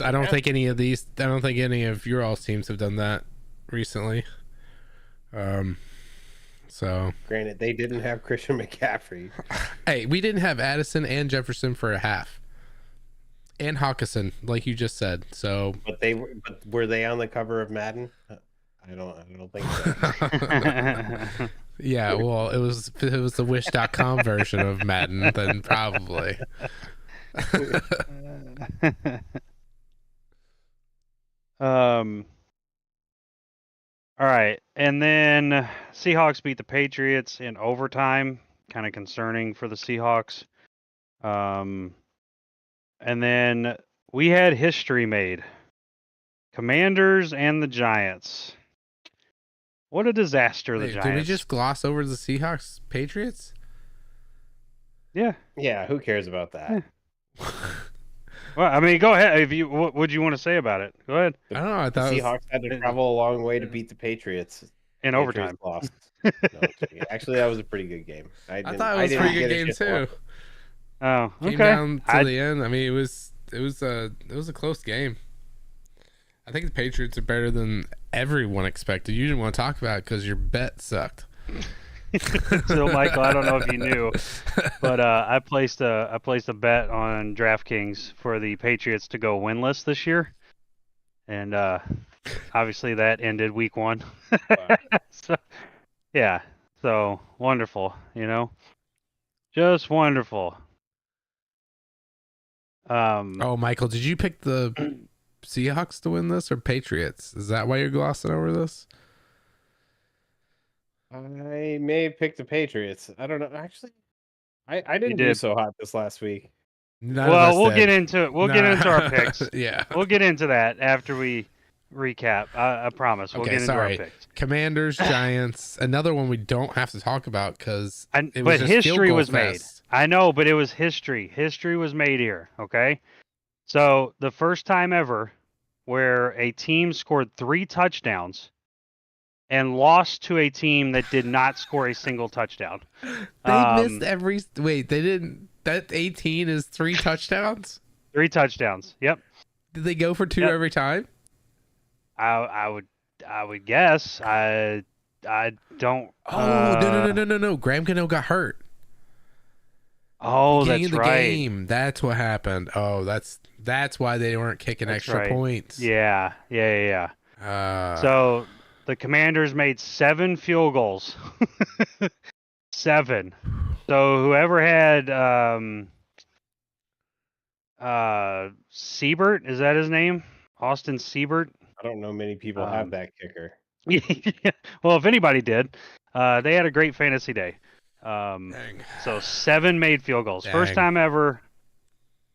Speaker 2: I don't think any of your all's teams have done that recently. So
Speaker 3: granted, they didn't have Christian McCaffrey.
Speaker 2: Hey, we didn't have Addison and Jefferson for a half, and Hawkinson, like you just said. So,
Speaker 3: but were they on the cover of Madden? I don't think so.
Speaker 2: Yeah, well, it was the Wish.com version of Madden, then probably.
Speaker 1: All right, and then Seahawks beat the Patriots in overtime. Kind of concerning for the Seahawks. And then we had history made. Commanders and the Giants. What a disaster the Giants.
Speaker 2: Did we just gloss over the Seahawks Patriots?
Speaker 1: Yeah.
Speaker 3: Yeah, who cares about that?
Speaker 1: Yeah. Well, I mean, go ahead. What would you want to say about it? Go ahead.
Speaker 2: I don't know. I
Speaker 3: The
Speaker 2: thought
Speaker 3: Seahawks had to travel a long way to beat the Patriots
Speaker 1: in overtime.
Speaker 3: Lost. No, actually, that was a pretty good game.
Speaker 2: I thought it was a pretty good game too.
Speaker 1: Oh, okay.
Speaker 2: Came down to the end. I mean, it was a close game. I think the Patriots are better than everyone expected. You didn't want to talk about it because your bet sucked.
Speaker 1: So, Michael, I don't know if you knew, but I placed a bet on DraftKings for the Patriots to go winless this year, and obviously that ended week 1.
Speaker 3: Wow.
Speaker 1: So wonderful, just wonderful.
Speaker 2: Oh, Michael, did you pick the Seahawks to win this or Patriots? Is that why you're glossing over this?
Speaker 3: I may have picked the Patriots. I don't know. Actually, I didn't do so hot this last week.
Speaker 1: We'll get into it. We'll get into our picks.
Speaker 2: Yeah.
Speaker 1: We'll get into that after we recap. I promise. We'll get into our picks.
Speaker 2: Commanders, Giants. Another one we don't have to talk about because
Speaker 1: but history was made. I know, but it was history. History was made here. Okay. So the first time ever where a team scored 3 touchdowns and lost to a team that did not score a single touchdown.
Speaker 2: They missed every. Wait, they didn't. That 18 is 3 touchdowns.
Speaker 1: 3 touchdowns. Yep.
Speaker 2: Did they go for 2 every time?
Speaker 1: I would guess. I don't.
Speaker 2: Oh no! Graham Gano got hurt.
Speaker 1: Oh, that's right.
Speaker 2: Game. That's what happened. Oh, that's why they weren't kicking extra points.
Speaker 1: Yeah. So the Commanders made 7 field goals. 7. So whoever had Siebert, is that his name? Austin Siebert?
Speaker 3: I don't know many people have that kicker.
Speaker 1: Well, if anybody did, they had a great fantasy day. So 7 made field goals.
Speaker 2: Dang.
Speaker 1: First time ever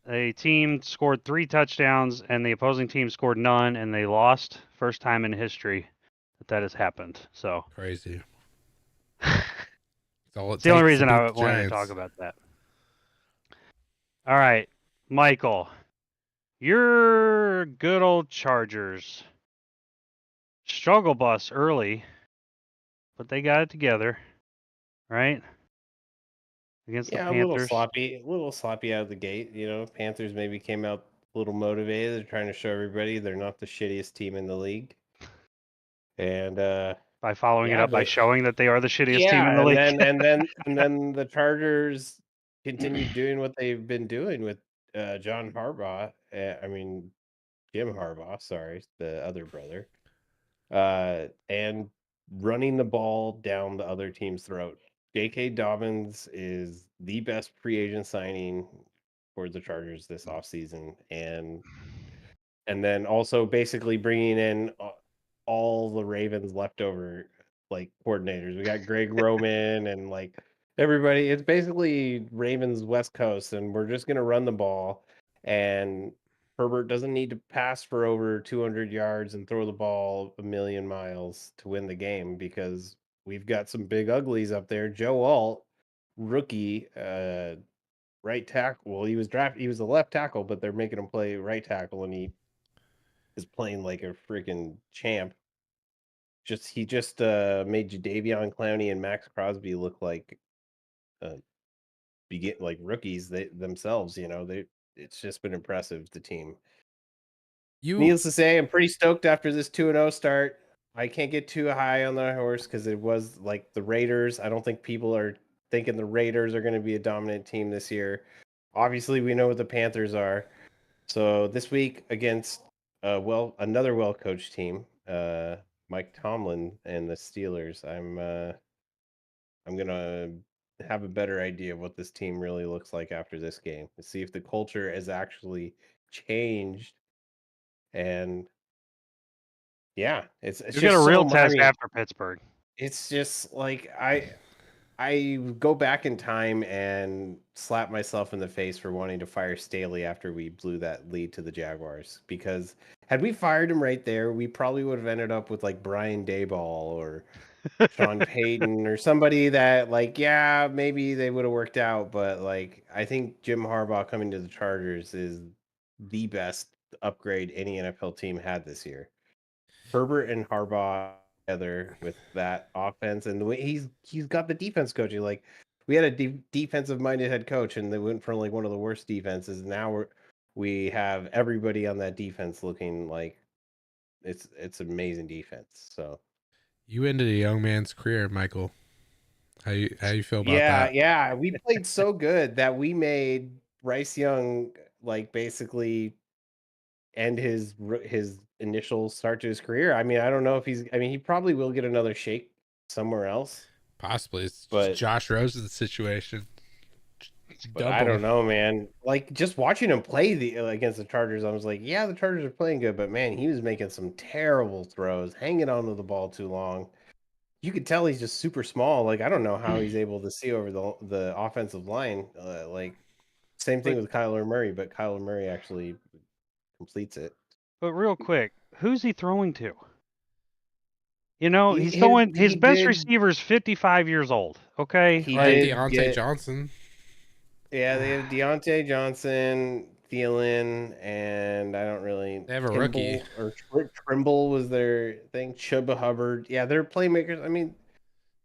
Speaker 1: a team scored 3 touchdowns and the opposing team scored none and they lost. First time in history that has happened. So
Speaker 2: crazy.
Speaker 1: It's the only reason I wanted to talk about that. All right, Michael, your good old Chargers struggle bus early, but they got it together, right? Against the Panthers.
Speaker 3: A little sloppy out of the gate. Panthers maybe came out a little motivated. They're trying to show everybody they're not the shittiest team in the league. And
Speaker 1: by following it up by showing that they are the shittiest team in the league.
Speaker 3: and then the Chargers continued doing what they've been doing with Jim Harbaugh, sorry, the other brother. And running the ball down the other team's throat. J.K. Dobbins is the best free agent signing for the Chargers this offseason. And then also basically bringing in all the Ravens leftover coordinators. We got Greg Roman and everybody. It's basically Ravens West Coast, and we're just gonna run the ball. And Herbert doesn't need to pass for over 200 yards and throw the ball a million miles to win the game because we've got some big uglies up there. Joe Alt, rookie right tackle. Well, he was a left tackle, but they're making him play right tackle, and he is playing like a freaking champ. He just made Jadeveon Clowney and Max Crosby look like uh, like rookies themselves. It's just been impressive. The team. Needless to say, I'm pretty stoked after this 2-0 start. I can't get too high on the horse because it was like the Raiders. I don't think people are thinking the Raiders are going to be a dominant team this year. Obviously, we know what the Panthers are. So this week against another well-coached team, Mike Tomlin and the Steelers, I'm gonna have a better idea of what this team really looks like after this game. To see if the culture has actually changed. And yeah, it's
Speaker 1: You get a
Speaker 3: just
Speaker 1: real
Speaker 3: so. I
Speaker 1: test
Speaker 3: mean,
Speaker 1: after Pittsburgh.
Speaker 3: it's just like I go back in time and slap myself in the face for wanting to fire Staley after we blew that lead to the Jaguars. Because had we fired him right there, we probably would have ended up with like Brian Daboll or Sean Payton or somebody that yeah, maybe they would have worked out. But I think Jim Harbaugh coming to the Chargers is the best upgrade any NFL team had this year. Herbert and Harbaugh together with that offense and the way he's got the defense coaching. Like we had a defensive minded head coach and they went from one of the worst defenses. Now we have everybody on that defense looking like it's amazing defense. So
Speaker 2: You ended a young man's career, Michael. How you feel about
Speaker 3: yeah,
Speaker 2: that?
Speaker 3: yeah, we played so good that we made Bryce Young basically end his initial start to his career. I mean, I don't know if he probably will get another shake somewhere else,
Speaker 2: Possibly. It's
Speaker 3: but
Speaker 2: Josh Rose's situation. Dump
Speaker 3: I
Speaker 2: him.
Speaker 3: don't know, man. Just watching him play against the Chargers, I was like, yeah, the Chargers are playing good, but man, he was making some terrible throws, hanging onto the ball too long. You could tell he's just super small. I don't know how he's able to see over the offensive line. Same thing
Speaker 1: But
Speaker 3: with Kyler Murray, but Kyler Murray actually completes it.
Speaker 1: but real quick, who's he throwing to? He's
Speaker 3: He,
Speaker 1: throwing his
Speaker 3: he
Speaker 1: best
Speaker 3: did
Speaker 1: receiver's 55 years old. Okay,
Speaker 3: he
Speaker 2: They have
Speaker 3: did
Speaker 2: Deontay
Speaker 3: get
Speaker 2: Johnson.
Speaker 3: Yeah, they have Deontay Johnson, Thielen, and I don't really
Speaker 2: They have a rookie.
Speaker 3: Kimball or Trimble was their thing. Chuba Hubbard. Yeah, they're playmakers. I mean,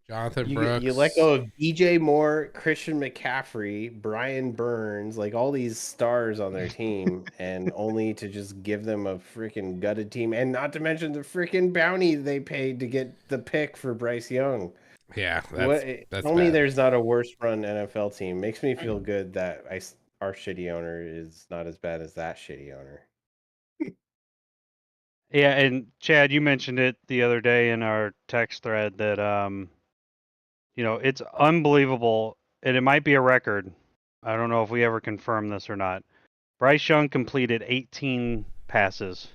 Speaker 2: Jonathan
Speaker 3: you let
Speaker 2: Brooks.
Speaker 3: go of DJ Moore, Christian McCaffrey, Brian Burns, all these stars on their team, and only to just give them a freaking gutted team, and not to mention the freaking bounty they paid to get the pick for Bryce Young.
Speaker 2: Yeah,
Speaker 3: What?
Speaker 2: that's
Speaker 3: Tell me
Speaker 2: bad.
Speaker 3: there's not a worse run NFL team. Makes me feel good that our shitty owner is not as bad as that shitty owner.
Speaker 1: yeah, and Chad, you mentioned it the other day in our text thread that it's unbelievable, and it might be a record. I don't know if we ever confirm this or not. Bryce Young completed 18 passes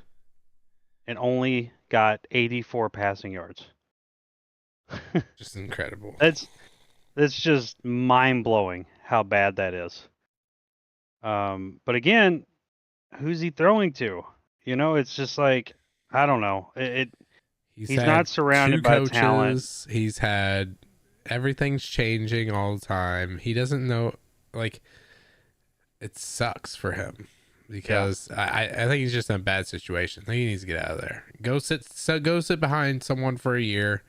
Speaker 1: and only got 84 passing yards.
Speaker 2: Just incredible.
Speaker 1: That's just mind blowing how bad that is. But again, who's he throwing to? It's just like I don't know. He's
Speaker 2: had
Speaker 1: not surrounded
Speaker 2: two
Speaker 1: by talent.
Speaker 2: coaches. He's had everything's changing all the time. He doesn't know, it sucks for him because I think he's just in a bad situation. I think he needs to get out of there. Go sit behind someone for a year,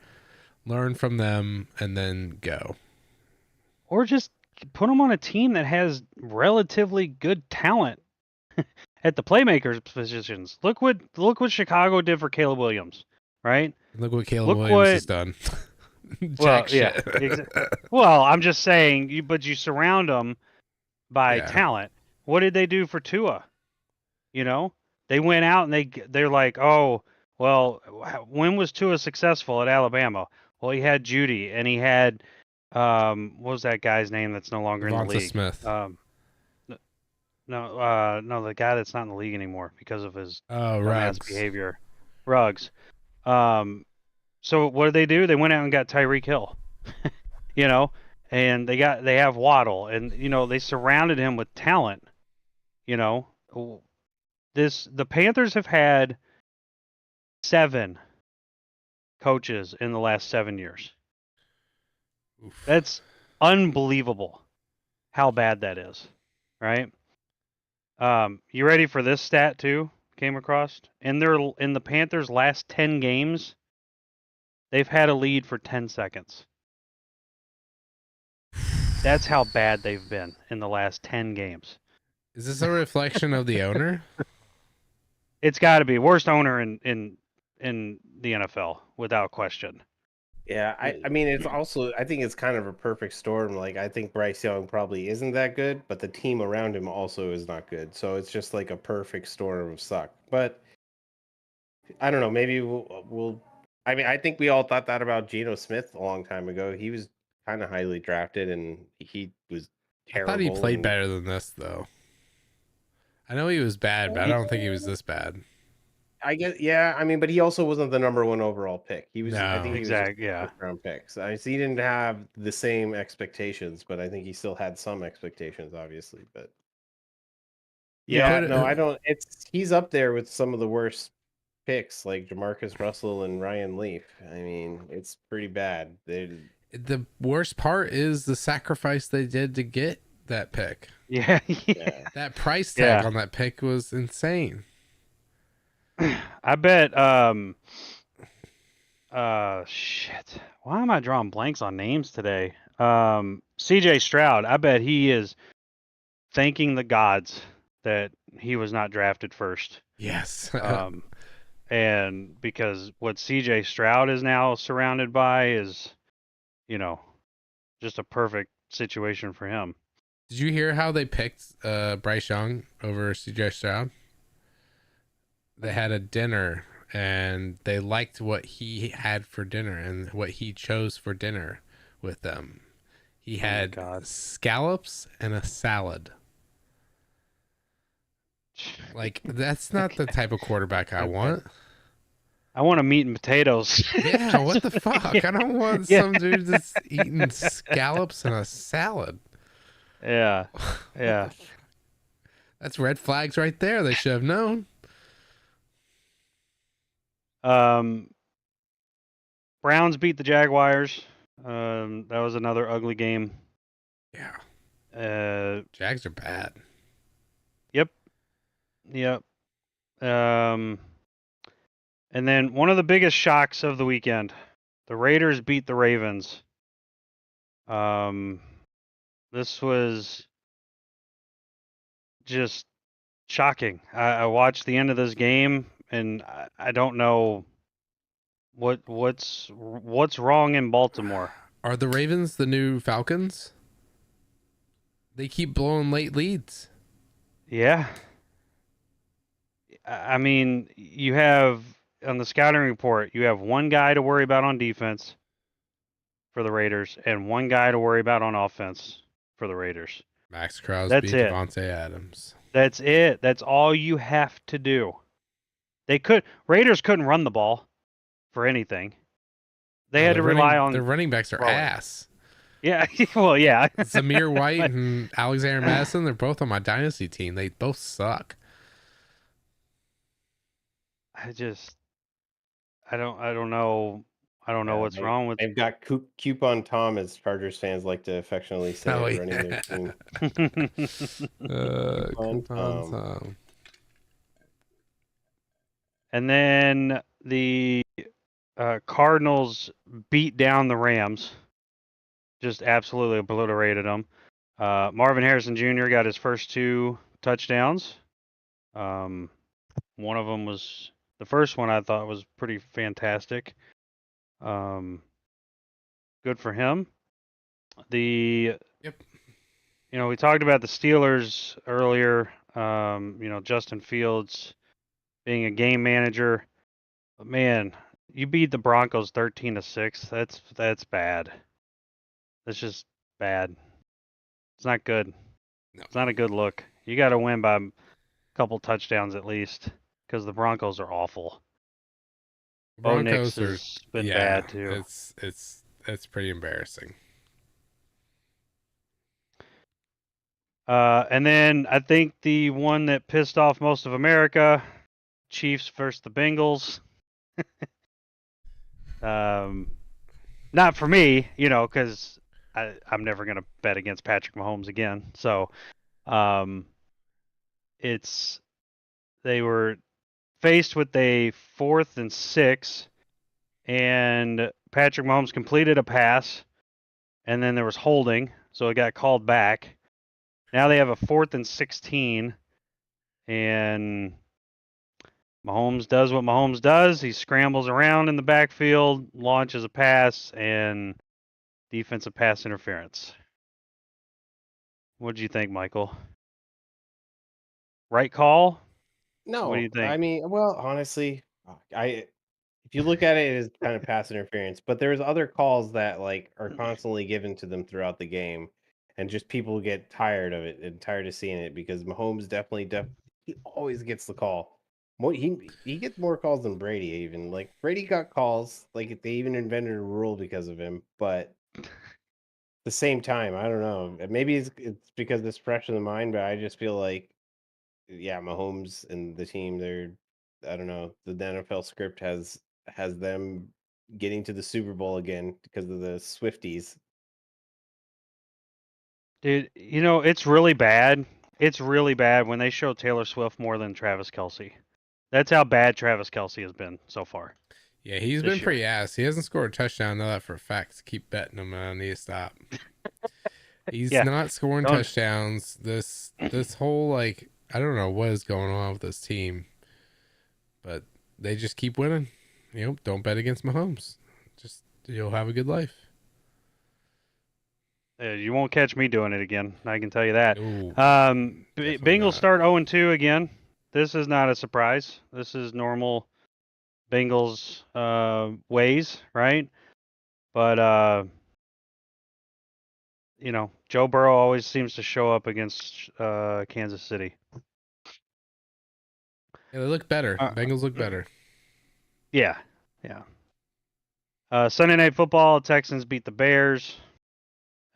Speaker 2: learn from them, and then go.
Speaker 1: Or just put him on a team that has relatively good talent at the playmakers positions. Look what Chicago did for Caleb Williams, right?
Speaker 2: Look what Caleb Williams has done.
Speaker 1: Well,
Speaker 2: Jack
Speaker 1: yeah.
Speaker 2: shit.
Speaker 1: Well, I'm just saying, but you surround them by
Speaker 2: Yeah.
Speaker 1: talent. What did they do for Tua? They went out and they're like, oh, well, when was Tua successful at Alabama? Well, he had Judy and he had what was that guy's name that's no longer in the
Speaker 2: Devonta
Speaker 1: league?
Speaker 2: Smith.
Speaker 1: No, the guy that's not in the league anymore because of his dumbass
Speaker 2: Ruggs.
Speaker 1: behavior. Ruggs. So what did they do? They went out and got Tyreek Hill. And they have Waddle, and they surrounded him with talent. The Panthers have had 7 coaches in the last 7 years.
Speaker 2: Oof.
Speaker 1: unbelievable how bad that is, right? You ready for this stat too? Came across in the Panthers' last 10 games, they've had a lead for 10 seconds. That's how bad they've been in the last 10 games.
Speaker 2: Is this a reflection of the owner?
Speaker 1: It's got to be worst owner in the NFL without question.
Speaker 3: Yeah, I mean, it's also, I think it's kind of a perfect storm. Like, I think Bryce Young probably isn't that good, but the team around him also is not good. So it's just like a perfect storm of suck. But I don't know. Maybe we'll. I mean, I think we all thought that about Geno Smith a long time ago. He was kind of highly drafted, and he was
Speaker 2: I thought he
Speaker 3: terrible.
Speaker 2: played
Speaker 3: and
Speaker 2: better than this, though. I know he was bad, but I don't think he was this bad.
Speaker 3: I guess, yeah. I mean, but he also wasn't the number one overall pick. He was. I
Speaker 2: No.
Speaker 3: think he was just
Speaker 1: Exactly. Yeah.
Speaker 3: first round pick. So he didn't have the same expectations, but I think he still had some expectations, obviously. But yeah,
Speaker 2: put-
Speaker 3: no, I don't. He's up there with some of the worst picks, like Jamarcus Russell and Ryan Leaf. I mean, it's pretty bad.
Speaker 2: The worst part is the sacrifice they did to get that pick.
Speaker 1: Yeah.
Speaker 3: Yeah.
Speaker 2: That price tag
Speaker 1: Yeah.
Speaker 2: on that pick was insane.
Speaker 1: I bet. Shit. Why am I drawing blanks on names today? C.J. Stroud. I bet he is thanking the gods that he was not drafted first.
Speaker 2: Yes.
Speaker 1: And because what C.J. Stroud is now surrounded by is, just a perfect situation for him.
Speaker 2: Did you hear how they picked Bryce Young over CJ Stroud? They had a dinner and they liked what he had for dinner and what he chose for dinner with them. He had scallops and a salad. Like, that's not the type of quarterback I want.
Speaker 1: I want a meat and potatoes.
Speaker 2: Yeah, what the fuck? I don't want some dude that's eating scallops and a salad.
Speaker 1: Yeah. Yeah.
Speaker 2: That's red flags right there. They should have known.
Speaker 1: Browns beat the Jaguars. That was another ugly game.
Speaker 2: Yeah. Jags are bad.
Speaker 1: Yep. And then one of the biggest shocks of the weekend, the Raiders beat the Ravens. This was just shocking. I watched the end of this game, and I don't know what's wrong in Baltimore.
Speaker 2: Are the Ravens the new Falcons? They keep blowing late leads.
Speaker 1: Yeah. I mean, you have on the scouting report, you have one guy to worry about on defense for the Raiders and one guy to worry about on offense for the Raiders.
Speaker 2: Max Crosby,
Speaker 1: That's it.
Speaker 2: Devontae Adams.
Speaker 1: That's it. That's all you have to do. Raiders couldn't run the ball for anything. They had to rely on
Speaker 2: their running backs are ass.
Speaker 1: Yeah, well, yeah.
Speaker 2: Zamir White and Alexander Madison, they're both on my dynasty team. They both suck.
Speaker 1: I don't know. I don't know what's wrong with.
Speaker 3: They've got Coupon Tom, as Chargers fans like to affectionately say, running their team.
Speaker 2: Coupon Tom.
Speaker 1: And then the Cardinals beat down the Rams. Just absolutely obliterated them. Marvin Harrison Jr. got his first 2 touchdowns. One of them was the first one I thought was pretty fantastic. Good for him. We talked about the Steelers earlier. Justin Fields being a game manager. But man, you beat the Broncos 13-6. That's bad. That's just bad. It's not good.
Speaker 2: No.
Speaker 1: It's not a good look. You got to win by a couple touchdowns at least, because the Broncos are awful. Bo Nix has been bad too.
Speaker 2: It's pretty embarrassing.
Speaker 1: And then I think the one that pissed off most of America, Chiefs versus the Bengals. Not for me, because I'm never going to bet against Patrick Mahomes again. So, they were faced with a 4th and 6, and Patrick Mahomes completed a pass, and then there was holding, so it got called back. Now they have a 4th and 16, and Mahomes does what Mahomes does. He scrambles around in the backfield, launches a pass, and defensive pass interference. What do you think, Michael? Right call?
Speaker 3: No,
Speaker 1: What do you think?
Speaker 3: I mean, well, honestly, if you look at it, it is kind of pass interference, but there's other calls that like are constantly given to them throughout the game, and just people get tired of it and tired of seeing it because Mahomes he always gets the call. He gets more calls than Brady even. Like Brady got calls, like they even invented a rule because of him, but at the same time, I don't know. Maybe it's because it's fresh in the mind, but I just feel like yeah, Mahomes and the team, I don't know, the NFL script has them getting to the Super Bowl again because of the Swifties.
Speaker 1: Dude, it's really bad. It's really bad when they show Taylor Swift more than Travis Kelce. That's how bad Travis Kelce has been so far.
Speaker 2: Yeah, he's
Speaker 1: this
Speaker 2: been
Speaker 1: year.
Speaker 2: pretty ass. He hasn't scored a touchdown. I know that for a fact. Keep betting him. I need to stop. He's
Speaker 1: Yeah,
Speaker 2: not scoring
Speaker 1: don't-
Speaker 2: touchdowns. This whole like I don't know what is going on with this team, but they just keep winning. Don't bet against Mahomes. Just you'll have a good life.
Speaker 1: You won't catch me doing it again. I can tell you that.
Speaker 2: No, definitely
Speaker 1: Bengals
Speaker 2: not.
Speaker 1: start 0-2 again. This is not a surprise. This is normal Bengals ways, right? But Joe Burrow always seems to show up against Kansas City.
Speaker 2: Yeah, they look better. Bengals look better.
Speaker 1: Yeah. Sunday Night Football, Texans beat the Bears.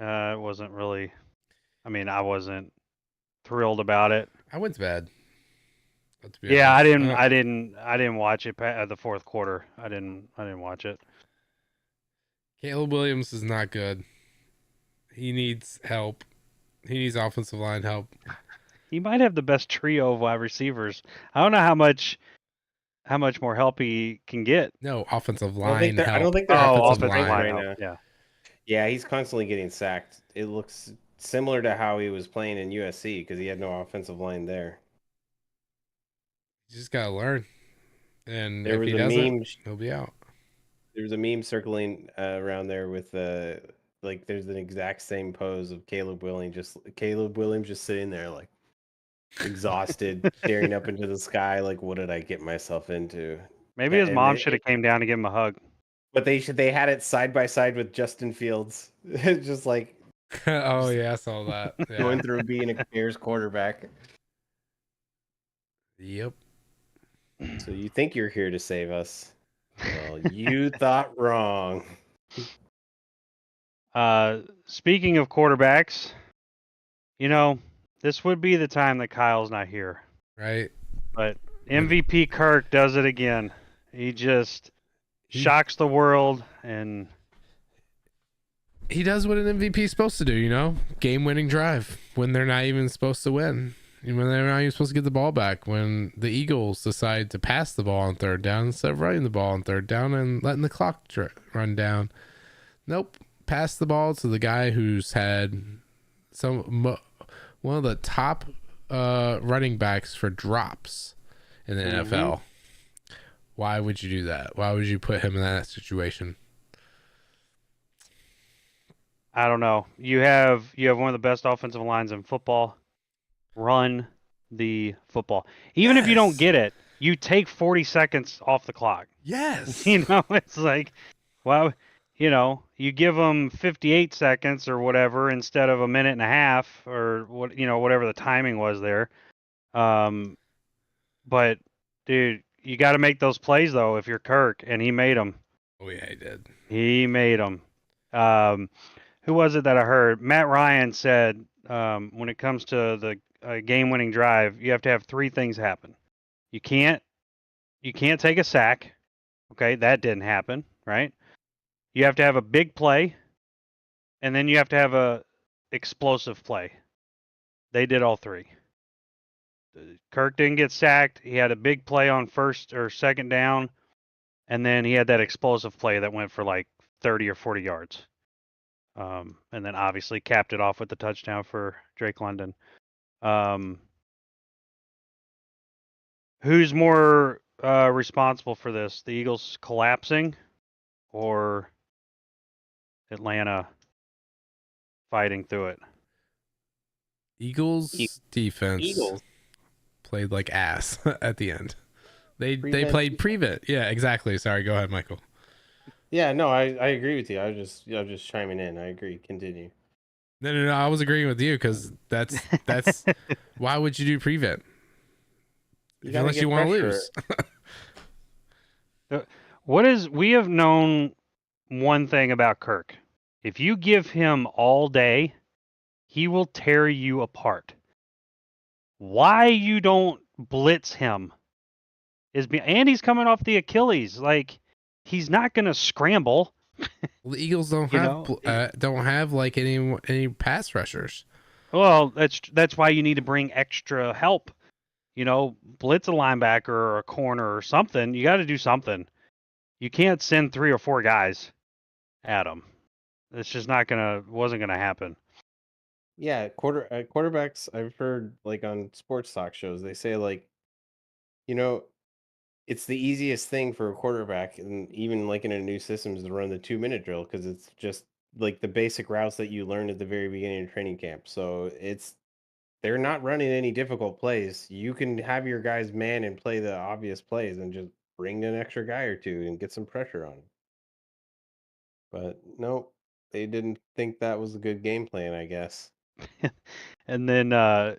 Speaker 1: It wasn't really. I wasn't thrilled about it.
Speaker 2: I went to bed.
Speaker 1: Yeah, I didn't watch it the fourth quarter. I didn't watch it.
Speaker 2: Caleb Williams is not good. He needs help. He needs offensive line help.
Speaker 1: He might have the best trio of wide receivers. I don't know how much more help he can get.
Speaker 2: No, offensive line help.
Speaker 3: I don't think they're
Speaker 1: offensive
Speaker 3: line
Speaker 1: line
Speaker 3: right
Speaker 1: help.
Speaker 3: now.
Speaker 1: Yeah.
Speaker 3: Yeah, he's constantly getting sacked. It looks similar to how he was playing in USC because he had no offensive line there.
Speaker 2: You just gotta learn. And
Speaker 3: There
Speaker 2: if
Speaker 3: was
Speaker 2: he
Speaker 3: a
Speaker 2: doesn't,
Speaker 3: meme.
Speaker 2: he'll be out.
Speaker 3: There was a meme circling around there with like there's an exact same pose of Caleb Williams just sitting there like exhausted, staring up into the sky, like what did I get myself into?
Speaker 1: Maybe his
Speaker 3: And
Speaker 1: mom should have came down to give him a hug.
Speaker 3: But they had it side by side with Justin Fields, just like
Speaker 2: Oh yeah, I saw that. Yeah.
Speaker 3: going through being a Bears quarterback.
Speaker 2: Yep.
Speaker 3: So you think you're here to save us? Well, you thought wrong.
Speaker 1: Speaking of quarterbacks, this would be the time that Kyle's not here.
Speaker 2: Right.
Speaker 1: But MVP Kirk does it again. He just shocks the world, and
Speaker 2: he does what an MVP is supposed to do, game-winning drive when they're not even supposed to win. When they're not even supposed to get the ball back. When the Eagles decide to pass the ball on third down instead of running the ball on third down and letting the clock run down. Nope. Pass the ball to the guy who's had one of the top running backs for drops in the NFL. Why would you do that? Why would you put him in that situation?
Speaker 1: I don't know. You have one of the best offensive lines in football. Run the football. Even if you don't get it, you take 40 seconds off the clock.
Speaker 2: Yes.
Speaker 1: It's like, well, you give them 58 seconds or whatever instead of a minute and a half or whatever the timing was there. But dude, you got to make those plays though if you're Kirk, and he made them.
Speaker 2: Oh yeah, he did.
Speaker 1: He made them. Who was it that I heard? Matt Ryan said when it comes to the game-winning drive, you have to have three things happen. You can't take a sack. Okay, that didn't happen, right? You have to have a big play. and then you have to have a explosive play. They did all three. Kirk didn't get sacked. He had a big play on first or second down, and then he had that explosive play that went for like 30 or 40 yards. And then obviously capped it off with the touchdown for Drake London. Who's more responsible for this? The Eagles collapsing or Atlanta fighting through it?
Speaker 2: Eagles defense
Speaker 3: Eagles.
Speaker 2: played like ass at the end. They
Speaker 3: Prevent
Speaker 2: played
Speaker 3: defense.
Speaker 2: prevent. Yeah, exactly. Sorry, go ahead, Michael.
Speaker 3: Yeah, no, I agree with you. I was just chiming in. I agree. Continue.
Speaker 2: No. I was agreeing with you because that's why would you do prevent unless you want to lose?
Speaker 1: We have known one thing about Kirk. If you give him all day, he will tear you apart. Why you don't blitz him and he's coming off the Achilles. Like, he's not going to scramble.
Speaker 2: Well, the Eagles don't have like any pass rushers.
Speaker 1: Well, that's why you need to bring extra help. Blitz a linebacker or a corner or something. You got to do something. You can't send 3 or 4 guys at him. It's just wasn't gonna happen.
Speaker 3: Yeah, quarterbacks. I've heard like on sports talk shows, they say like, it's the easiest thing for a quarterback, and even like in a new system, is to run the 2-minute drill because it's just like the basic routes that you learned at the very beginning of training camp. So they're not running any difficult plays. You can have your guys man and play the obvious plays and just bring an extra guy or two and get some pressure on them. But no, they didn't think that was a good game plan, I guess.
Speaker 1: And then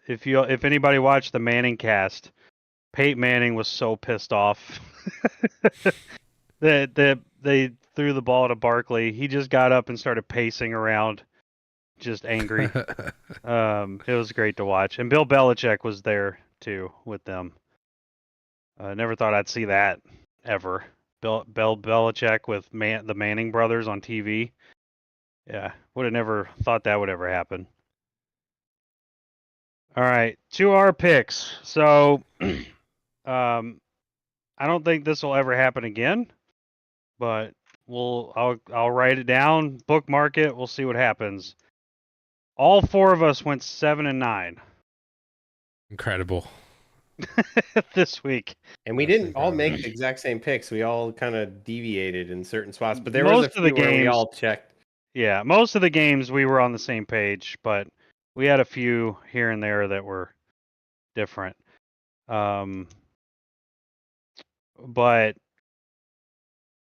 Speaker 1: if anybody watched the Manning cast, Peyton Manning was so pissed off that they threw the ball to Barkley. He just got up and started pacing around, just angry. It was great to watch. And Bill Belichick was there too with them. I never thought I'd see that ever. Bill Belichick with the Manning brothers on TV. Yeah, would have never thought that would ever happen. All right, to our picks. So, I don't think this will ever happen again, but I'll write it down, bookmark it. We'll see what happens. All 4 of us went 7-9.
Speaker 2: Incredible.
Speaker 1: This week.
Speaker 3: And we didn't all make the exact same picks. We all kind of deviated in certain spots, but there
Speaker 1: Most
Speaker 3: was a
Speaker 1: of
Speaker 3: few
Speaker 1: the
Speaker 3: where we
Speaker 1: games-
Speaker 3: all checked.
Speaker 1: Yeah, most of the games we were on the same page, but we had a few here and there that were different. But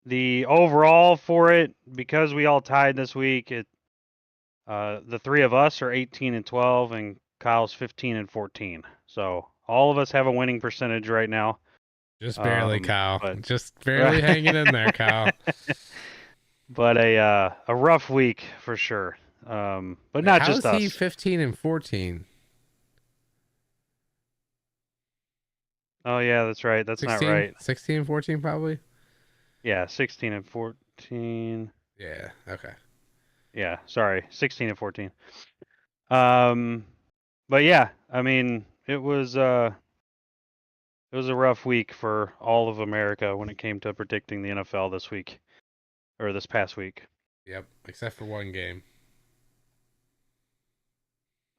Speaker 1: the overall for it, because we all tied this week, the 3 of us are 18-12, and Kyle's 15-14. So all of us have a winning percentage right now.
Speaker 2: Just barely, Kyle.
Speaker 1: but-
Speaker 2: Just barely hanging in there, Kyle.
Speaker 1: But a rough week for sure. But not just us.
Speaker 2: How is he 15-14?
Speaker 1: Oh yeah, that's right. That's
Speaker 2: 16,
Speaker 1: not right.
Speaker 2: 16-14 probably.
Speaker 1: Yeah, 16-14.
Speaker 2: Yeah. Okay.
Speaker 1: Yeah, sorry, 16-14. But yeah, I mean, it was a rough week for all of America when it came to predicting the NFL this week, or this past week.
Speaker 2: Yep, except for one game.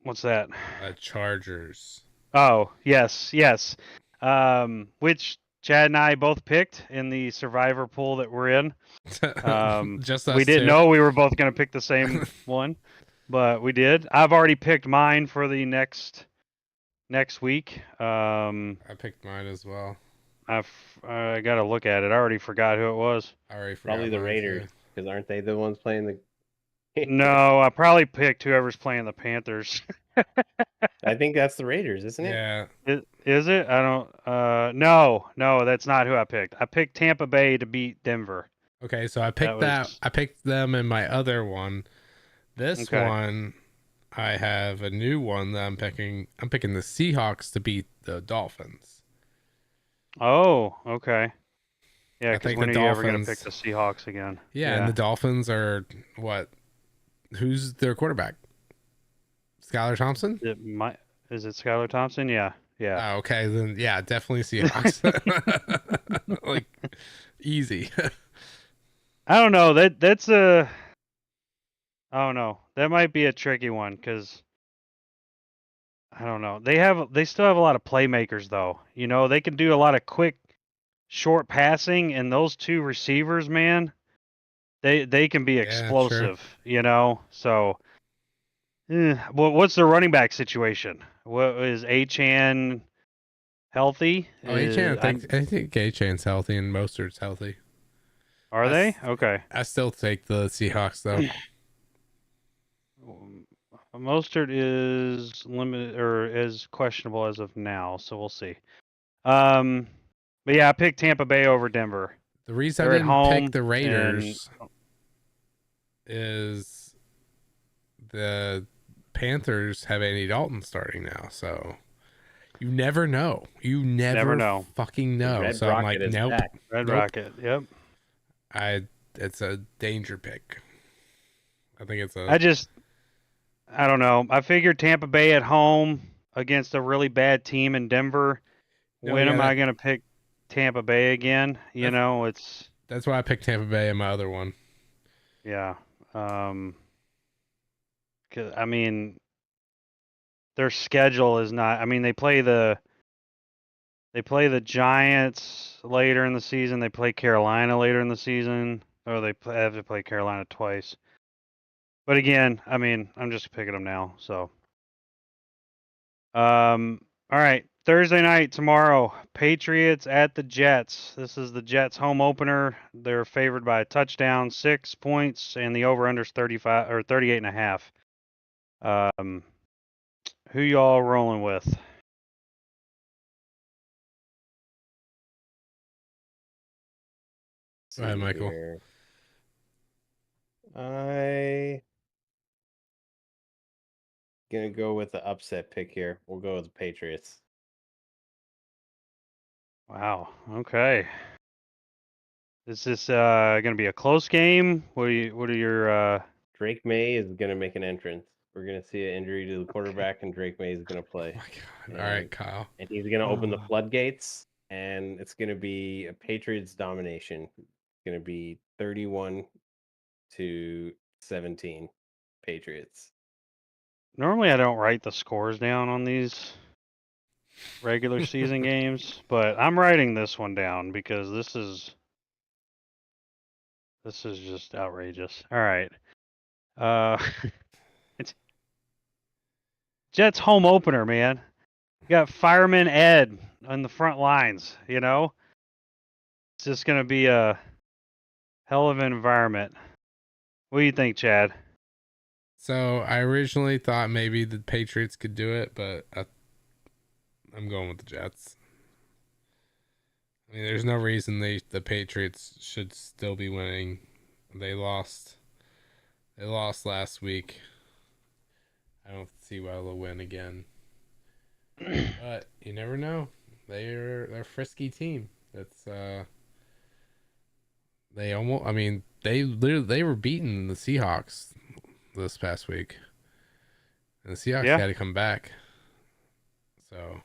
Speaker 1: What's that?
Speaker 2: Chargers.
Speaker 1: Oh, yes. Which Chad and I both picked in the Survivor pool that we're in.
Speaker 2: Just us
Speaker 1: we didn't
Speaker 2: two.
Speaker 1: know we were both going to pick the same one, but we did. I've already picked mine for the next week.
Speaker 2: I picked mine as well.
Speaker 1: I got to look at it. I already forgot who it was.
Speaker 2: I already forgot.
Speaker 3: Probably the Raiders, because aren't they the ones playing the?
Speaker 1: No, I probably picked whoever's playing the Panthers.
Speaker 3: I think that's the Raiders, isn't it?
Speaker 2: Yeah.
Speaker 1: Is it? I don't. No, that's not who I picked. I picked Tampa Bay to beat Denver.
Speaker 2: Okay, so I picked that. I picked them in my other one. This one, I have a new one that I'm picking. I'm picking the Seahawks to beat the Dolphins.
Speaker 1: Oh, okay. Yeah,
Speaker 2: I
Speaker 1: because
Speaker 2: think
Speaker 1: when
Speaker 2: the
Speaker 1: are you ever going to
Speaker 2: Dolphins-
Speaker 1: pick the Seahawks again?
Speaker 2: Yeah, and the Dolphins are what? Who's their quarterback? Skylar Thompson?
Speaker 1: Is it Skylar Thompson? Yeah.
Speaker 2: Oh, okay. Then yeah, definitely Seahawks. Like easy.
Speaker 1: I don't know. I don't know. That might be a tricky one because I don't know. They still have a lot of playmakers though. You know, they can do a lot of quick, short passing, and those two receivers, man, they can be
Speaker 2: Yeah, sure.
Speaker 1: explosive. You know, so. Well, what's the running back situation? What is Achan healthy?
Speaker 2: Oh, A-Chan, I think A-Chan's healthy and Mostert's healthy.
Speaker 1: Are they? Okay.
Speaker 2: I still take the Seahawks though.
Speaker 1: Mostert is limited or is questionable as of now, so we'll see. But yeah, I picked Tampa Bay over Denver.
Speaker 2: The reason
Speaker 1: They're
Speaker 2: I
Speaker 1: at
Speaker 2: didn't pick
Speaker 1: home
Speaker 2: the
Speaker 1: and
Speaker 2: Raiders is the Panthers have Andy Dalton starting now, so you never know. You never
Speaker 1: know.
Speaker 2: fucking know.
Speaker 3: Red
Speaker 2: So I'm like,
Speaker 3: Rocket is
Speaker 2: nope.
Speaker 3: back.
Speaker 1: Red
Speaker 2: Nope.
Speaker 1: Rocket. Yep.
Speaker 2: It's a danger pick. I think it's a.
Speaker 1: I don't know. I figured Tampa Bay at home against a really bad team in Denver.
Speaker 2: No,
Speaker 1: When
Speaker 2: yeah,
Speaker 1: am I going to pick Tampa Bay again? You know, it's
Speaker 2: That's why I picked Tampa Bay in my other one.
Speaker 1: yeah. 'Cause, I mean, their schedule is not. I mean, they play the Giants later in the season. They play Carolina later in the season, or have to play Carolina twice. But again, I mean, I'm just picking them now. So, all right, Thursday night tomorrow, Patriots at the Jets. This is the Jets home opener. They're favored by a touchdown, 6 points, and the over/under's 35 or 38.5. Who y'all rolling with?
Speaker 2: Go ahead, Michael.
Speaker 3: Here. I gonna go with the upset pick here. We'll go with the Patriots.
Speaker 1: Wow. Okay. Is this going to be a close game? What are your
Speaker 3: Drake May is gonna make an entrance. We're gonna see an injury to the quarterback, and Drake May is gonna play.
Speaker 2: Oh my God. All right, Kyle.
Speaker 3: And he's gonna open the floodgates, and it's gonna be a Patriots domination. It's gonna be 31-17 Patriots.
Speaker 1: Normally I don't write the scores down on these regular season games, but I'm writing this one down because this is just outrageous. All right. It's Jets home opener, man. You got Fireman Ed on the front lines, you know? It's just going to be a hell of an environment. What do you think, Chad?
Speaker 2: So I originally thought maybe the Patriots could do it, but I'm going with the Jets. I mean, there's no reason the Patriots should still be winning. They lost. They lost last week. I don't see why they'll win again. But you never know. They're a frisky team. That's they almost. I mean, they were beating the Seahawks this past week, and the Seahawks had to come back. So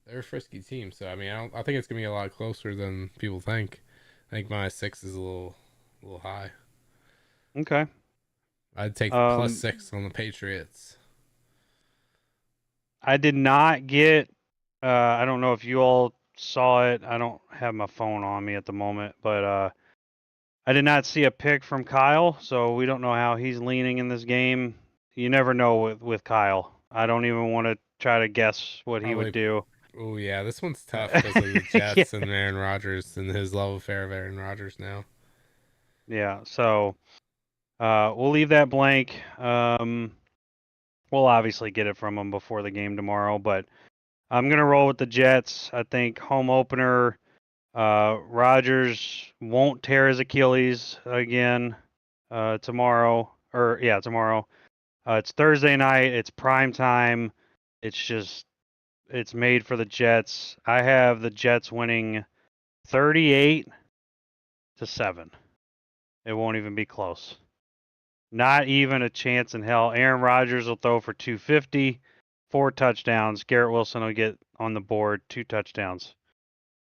Speaker 2: they're a frisky team. So I mean, I think it's gonna be a lot closer than people think. I think -6 is a little high.
Speaker 1: Okay.
Speaker 2: I'd take +6 on the Patriots.
Speaker 1: I did not get. I don't know if you all saw it. I don't have my phone on me at the moment, but I did not see a pick from Kyle, so we don't know how he's leaning in this game. You never know with Kyle. I don't even want to try to guess what he would do.
Speaker 2: Oh yeah, this one's tough because of the Jets and Aaron Rodgers and his love affair of Aaron Rodgers now.
Speaker 1: Yeah, so we'll leave that blank. We'll obviously get it from him before the game tomorrow, but I'm gonna roll with the Jets. I think home opener. Rodgers won't tear his Achilles again tomorrow. Tomorrow. It's Thursday night. It's prime time. It's made for the Jets. I have the Jets winning 38-7. It won't even be close. Not even a chance in hell. Aaron Rodgers will throw for 250, 4 touchdowns. Garrett Wilson will get on the board, 2 touchdowns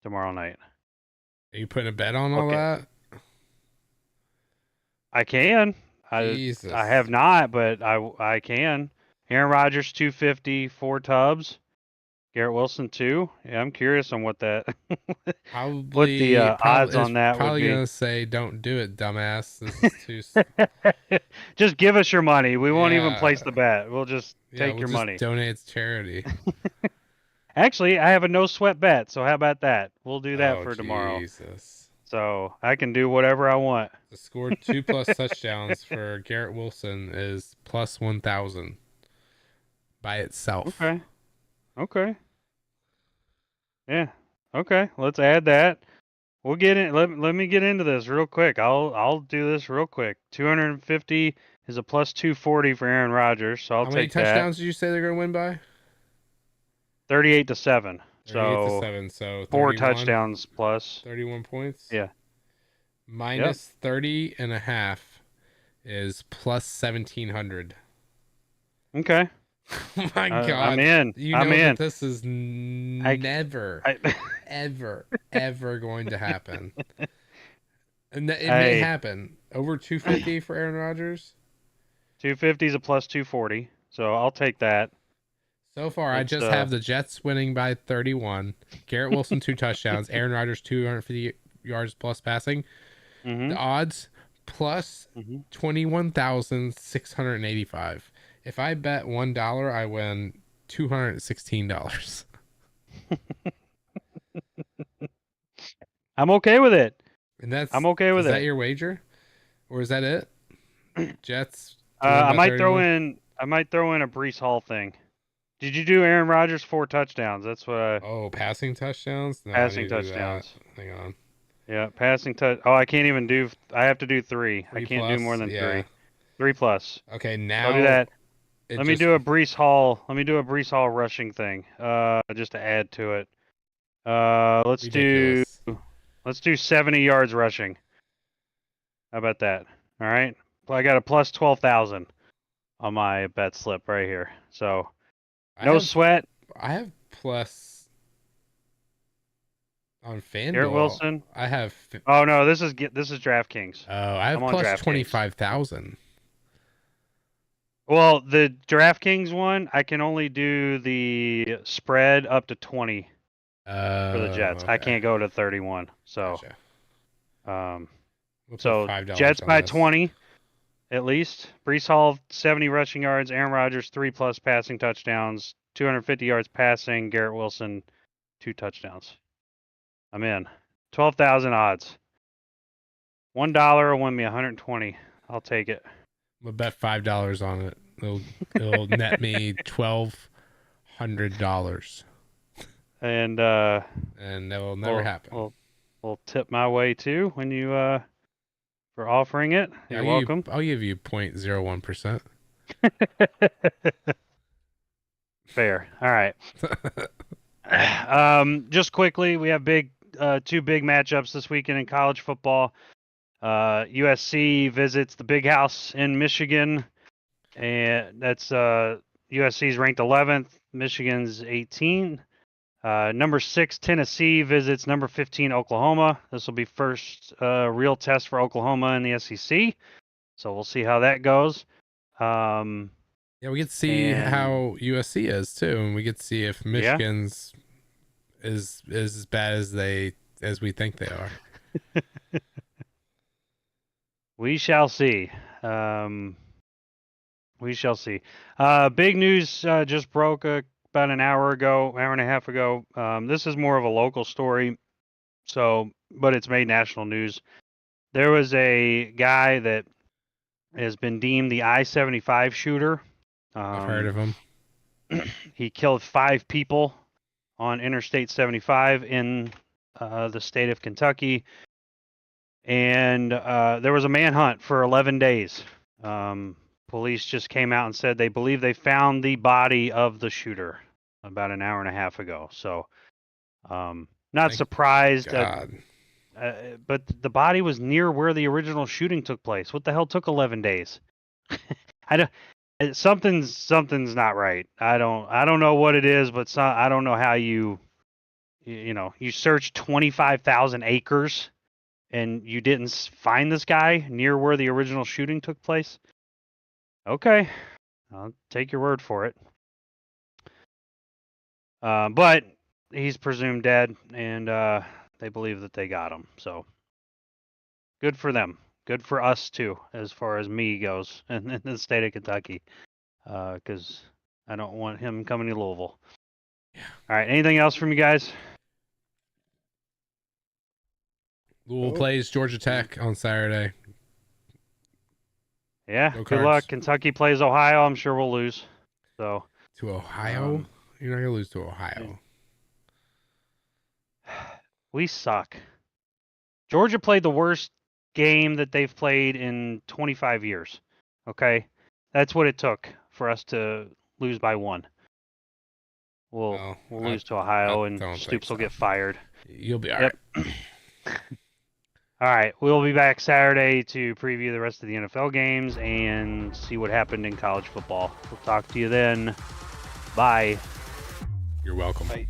Speaker 1: tomorrow night.
Speaker 2: Are you putting a bet on all that?
Speaker 1: I can.
Speaker 2: Jesus.
Speaker 1: I have not, but I can. Aaron Rodgers 250, 4 tubs. Garrett Wilson 2. Yeah, I'm curious on what that
Speaker 2: Probably
Speaker 1: what the odds on that would
Speaker 2: probably
Speaker 1: be.
Speaker 2: gonna say, "Don't do it, dumbass." This is too.
Speaker 1: Just give us your money. We won't even
Speaker 2: Yeah.
Speaker 1: place the bet. We'll just take
Speaker 2: we'll
Speaker 1: your
Speaker 2: just
Speaker 1: money.
Speaker 2: donate it to charity.
Speaker 1: Actually, I have a no sweat bet, so how about that? We'll do that for tomorrow.
Speaker 2: Jesus.
Speaker 1: So I can do whatever I want.
Speaker 2: The score 2+ touchdowns for Garrett Wilson is plus 1,000 by itself.
Speaker 1: Okay. Yeah. Okay. Let's add that. We'll get in. Let me get into this real quick. I'll do this real quick. 250 is a plus 240 for Aaron Rodgers, so I'll
Speaker 2: How many
Speaker 1: take that.
Speaker 2: touchdowns did you say they're going to win by?
Speaker 1: 38-7.
Speaker 2: 38-7. So
Speaker 1: 4
Speaker 2: 31,
Speaker 1: touchdowns plus
Speaker 2: 31 points.
Speaker 1: Yeah.
Speaker 2: Minus 30.5 is plus 1,700.
Speaker 1: Okay.
Speaker 2: Oh my God.
Speaker 1: I'm in.
Speaker 2: You know
Speaker 1: I'm in.
Speaker 2: that this is never, ever going to happen. And it may happen. Over 250 for Aaron Rodgers?
Speaker 1: 250 is a plus 240, so I'll take that.
Speaker 2: So far, I just have the Jets winning by 31. Garrett Wilson 2 touchdowns. Aaron Rodgers 250 yards plus passing. The odds plus 21,685. If I bet $1, I win $216.
Speaker 1: I'm okay with it.
Speaker 2: And
Speaker 1: I'm okay with
Speaker 2: it. Is
Speaker 1: it.
Speaker 2: that your wager, or is that it? Jets.
Speaker 1: I might throw in a Breece Hall thing. Did you do Aaron Rodgers 4 touchdowns? That's what.
Speaker 2: Passing touchdowns. No,
Speaker 1: passing touchdowns.
Speaker 2: Hang on.
Speaker 1: Yeah, passing touch. Oh, I can't even do. I have to do 3. I can't do more than 3. 3 plus.
Speaker 2: Okay, now
Speaker 1: I'll do that. Let me do a Breece Hall. Let me do a Breece Hall rushing thing. Just to add to it. Let's do 70 yards rushing. How about that? All right. Well, I got a plus 12,000 on my bet slip right here. So no sweat.
Speaker 2: I have plus on FanDuel.
Speaker 1: Garrett Wilson.
Speaker 2: I have.
Speaker 1: Oh no, this is DraftKings.
Speaker 2: Oh, I have plus 25,000.
Speaker 1: Well, the DraftKings one, I can only do the spread up to 20 for the Jets.
Speaker 2: Okay.
Speaker 1: I can't go to 31. So,
Speaker 2: gotcha.
Speaker 1: So Jets by 20 at least. Breece Hall 70 rushing yards. Aaron Rodgers 3+ passing touchdowns. 250 yards passing. Garrett Wilson 2 touchdowns. I'm in. 12,000 odds. $1 will win me 120. I'll take it.
Speaker 2: We'll bet $5 on it. It'll net me $1,200.
Speaker 1: And
Speaker 2: that will never happen.
Speaker 1: We'll tip my way too when you for offering it. You're welcome.
Speaker 2: I'll give you 0.01%.
Speaker 1: Fair. All right. Just quickly, we have 2 big matchups this weekend in college football. USC visits the Big House in Michigan, and that's USC's ranked 11th, Michigan's 18. Number 6 Tennessee visits number 15 Oklahoma. This will be first real test for Oklahoma in the SEC, so we'll see how that goes.
Speaker 2: Yeah, we get to see how USC is too, and we get to see if Michigan's is as bad as we think they are.
Speaker 1: We shall see. We shall see. Big news just broke about an hour and a half ago. This is more of a local story, but it's made national news. There was a guy that has been deemed the I-75 shooter.
Speaker 2: I've heard of him.
Speaker 1: He killed 5 people on Interstate 75 in the state of Kentucky. And there was a manhunt for 11 days. Police just came out and said they believe they found the body of the shooter about an hour and a half ago. So, not surprised. But the body was near where the original shooting took place. What the hell took 11 days? I don't. Something's not right. I don't know what it is, but I don't know how you search 25,000 acres and you didn't find this guy near where the original shooting took place. Okay, I'll take your word for it. But he's presumed dead, and they believe that they got him. So good for them. Good for us too, as far as me goes, in the state of Kentucky, because I don't want him coming to Louisville.
Speaker 2: Yeah.
Speaker 1: All right. Anything else from you guys?
Speaker 2: Louisville plays Georgia Tech on Saturday.
Speaker 1: Yeah.
Speaker 2: Go
Speaker 1: Good
Speaker 2: Cards.
Speaker 1: luck. Kentucky plays Ohio. I'm sure we'll lose. So
Speaker 2: To Ohio? You're not gonna lose to Ohio.
Speaker 1: we suck. Georgia played the worst game that they've played in 25 years. Okay, that's what it took for us to lose by 1. We'll lose to Ohio, and Stoops will get fired.
Speaker 2: You'll be all right.
Speaker 1: All right, we'll be back Saturday to preview the rest of the NFL games and see what happened in college football. We'll talk to you then. Bye.
Speaker 2: You're welcome.
Speaker 3: Bye.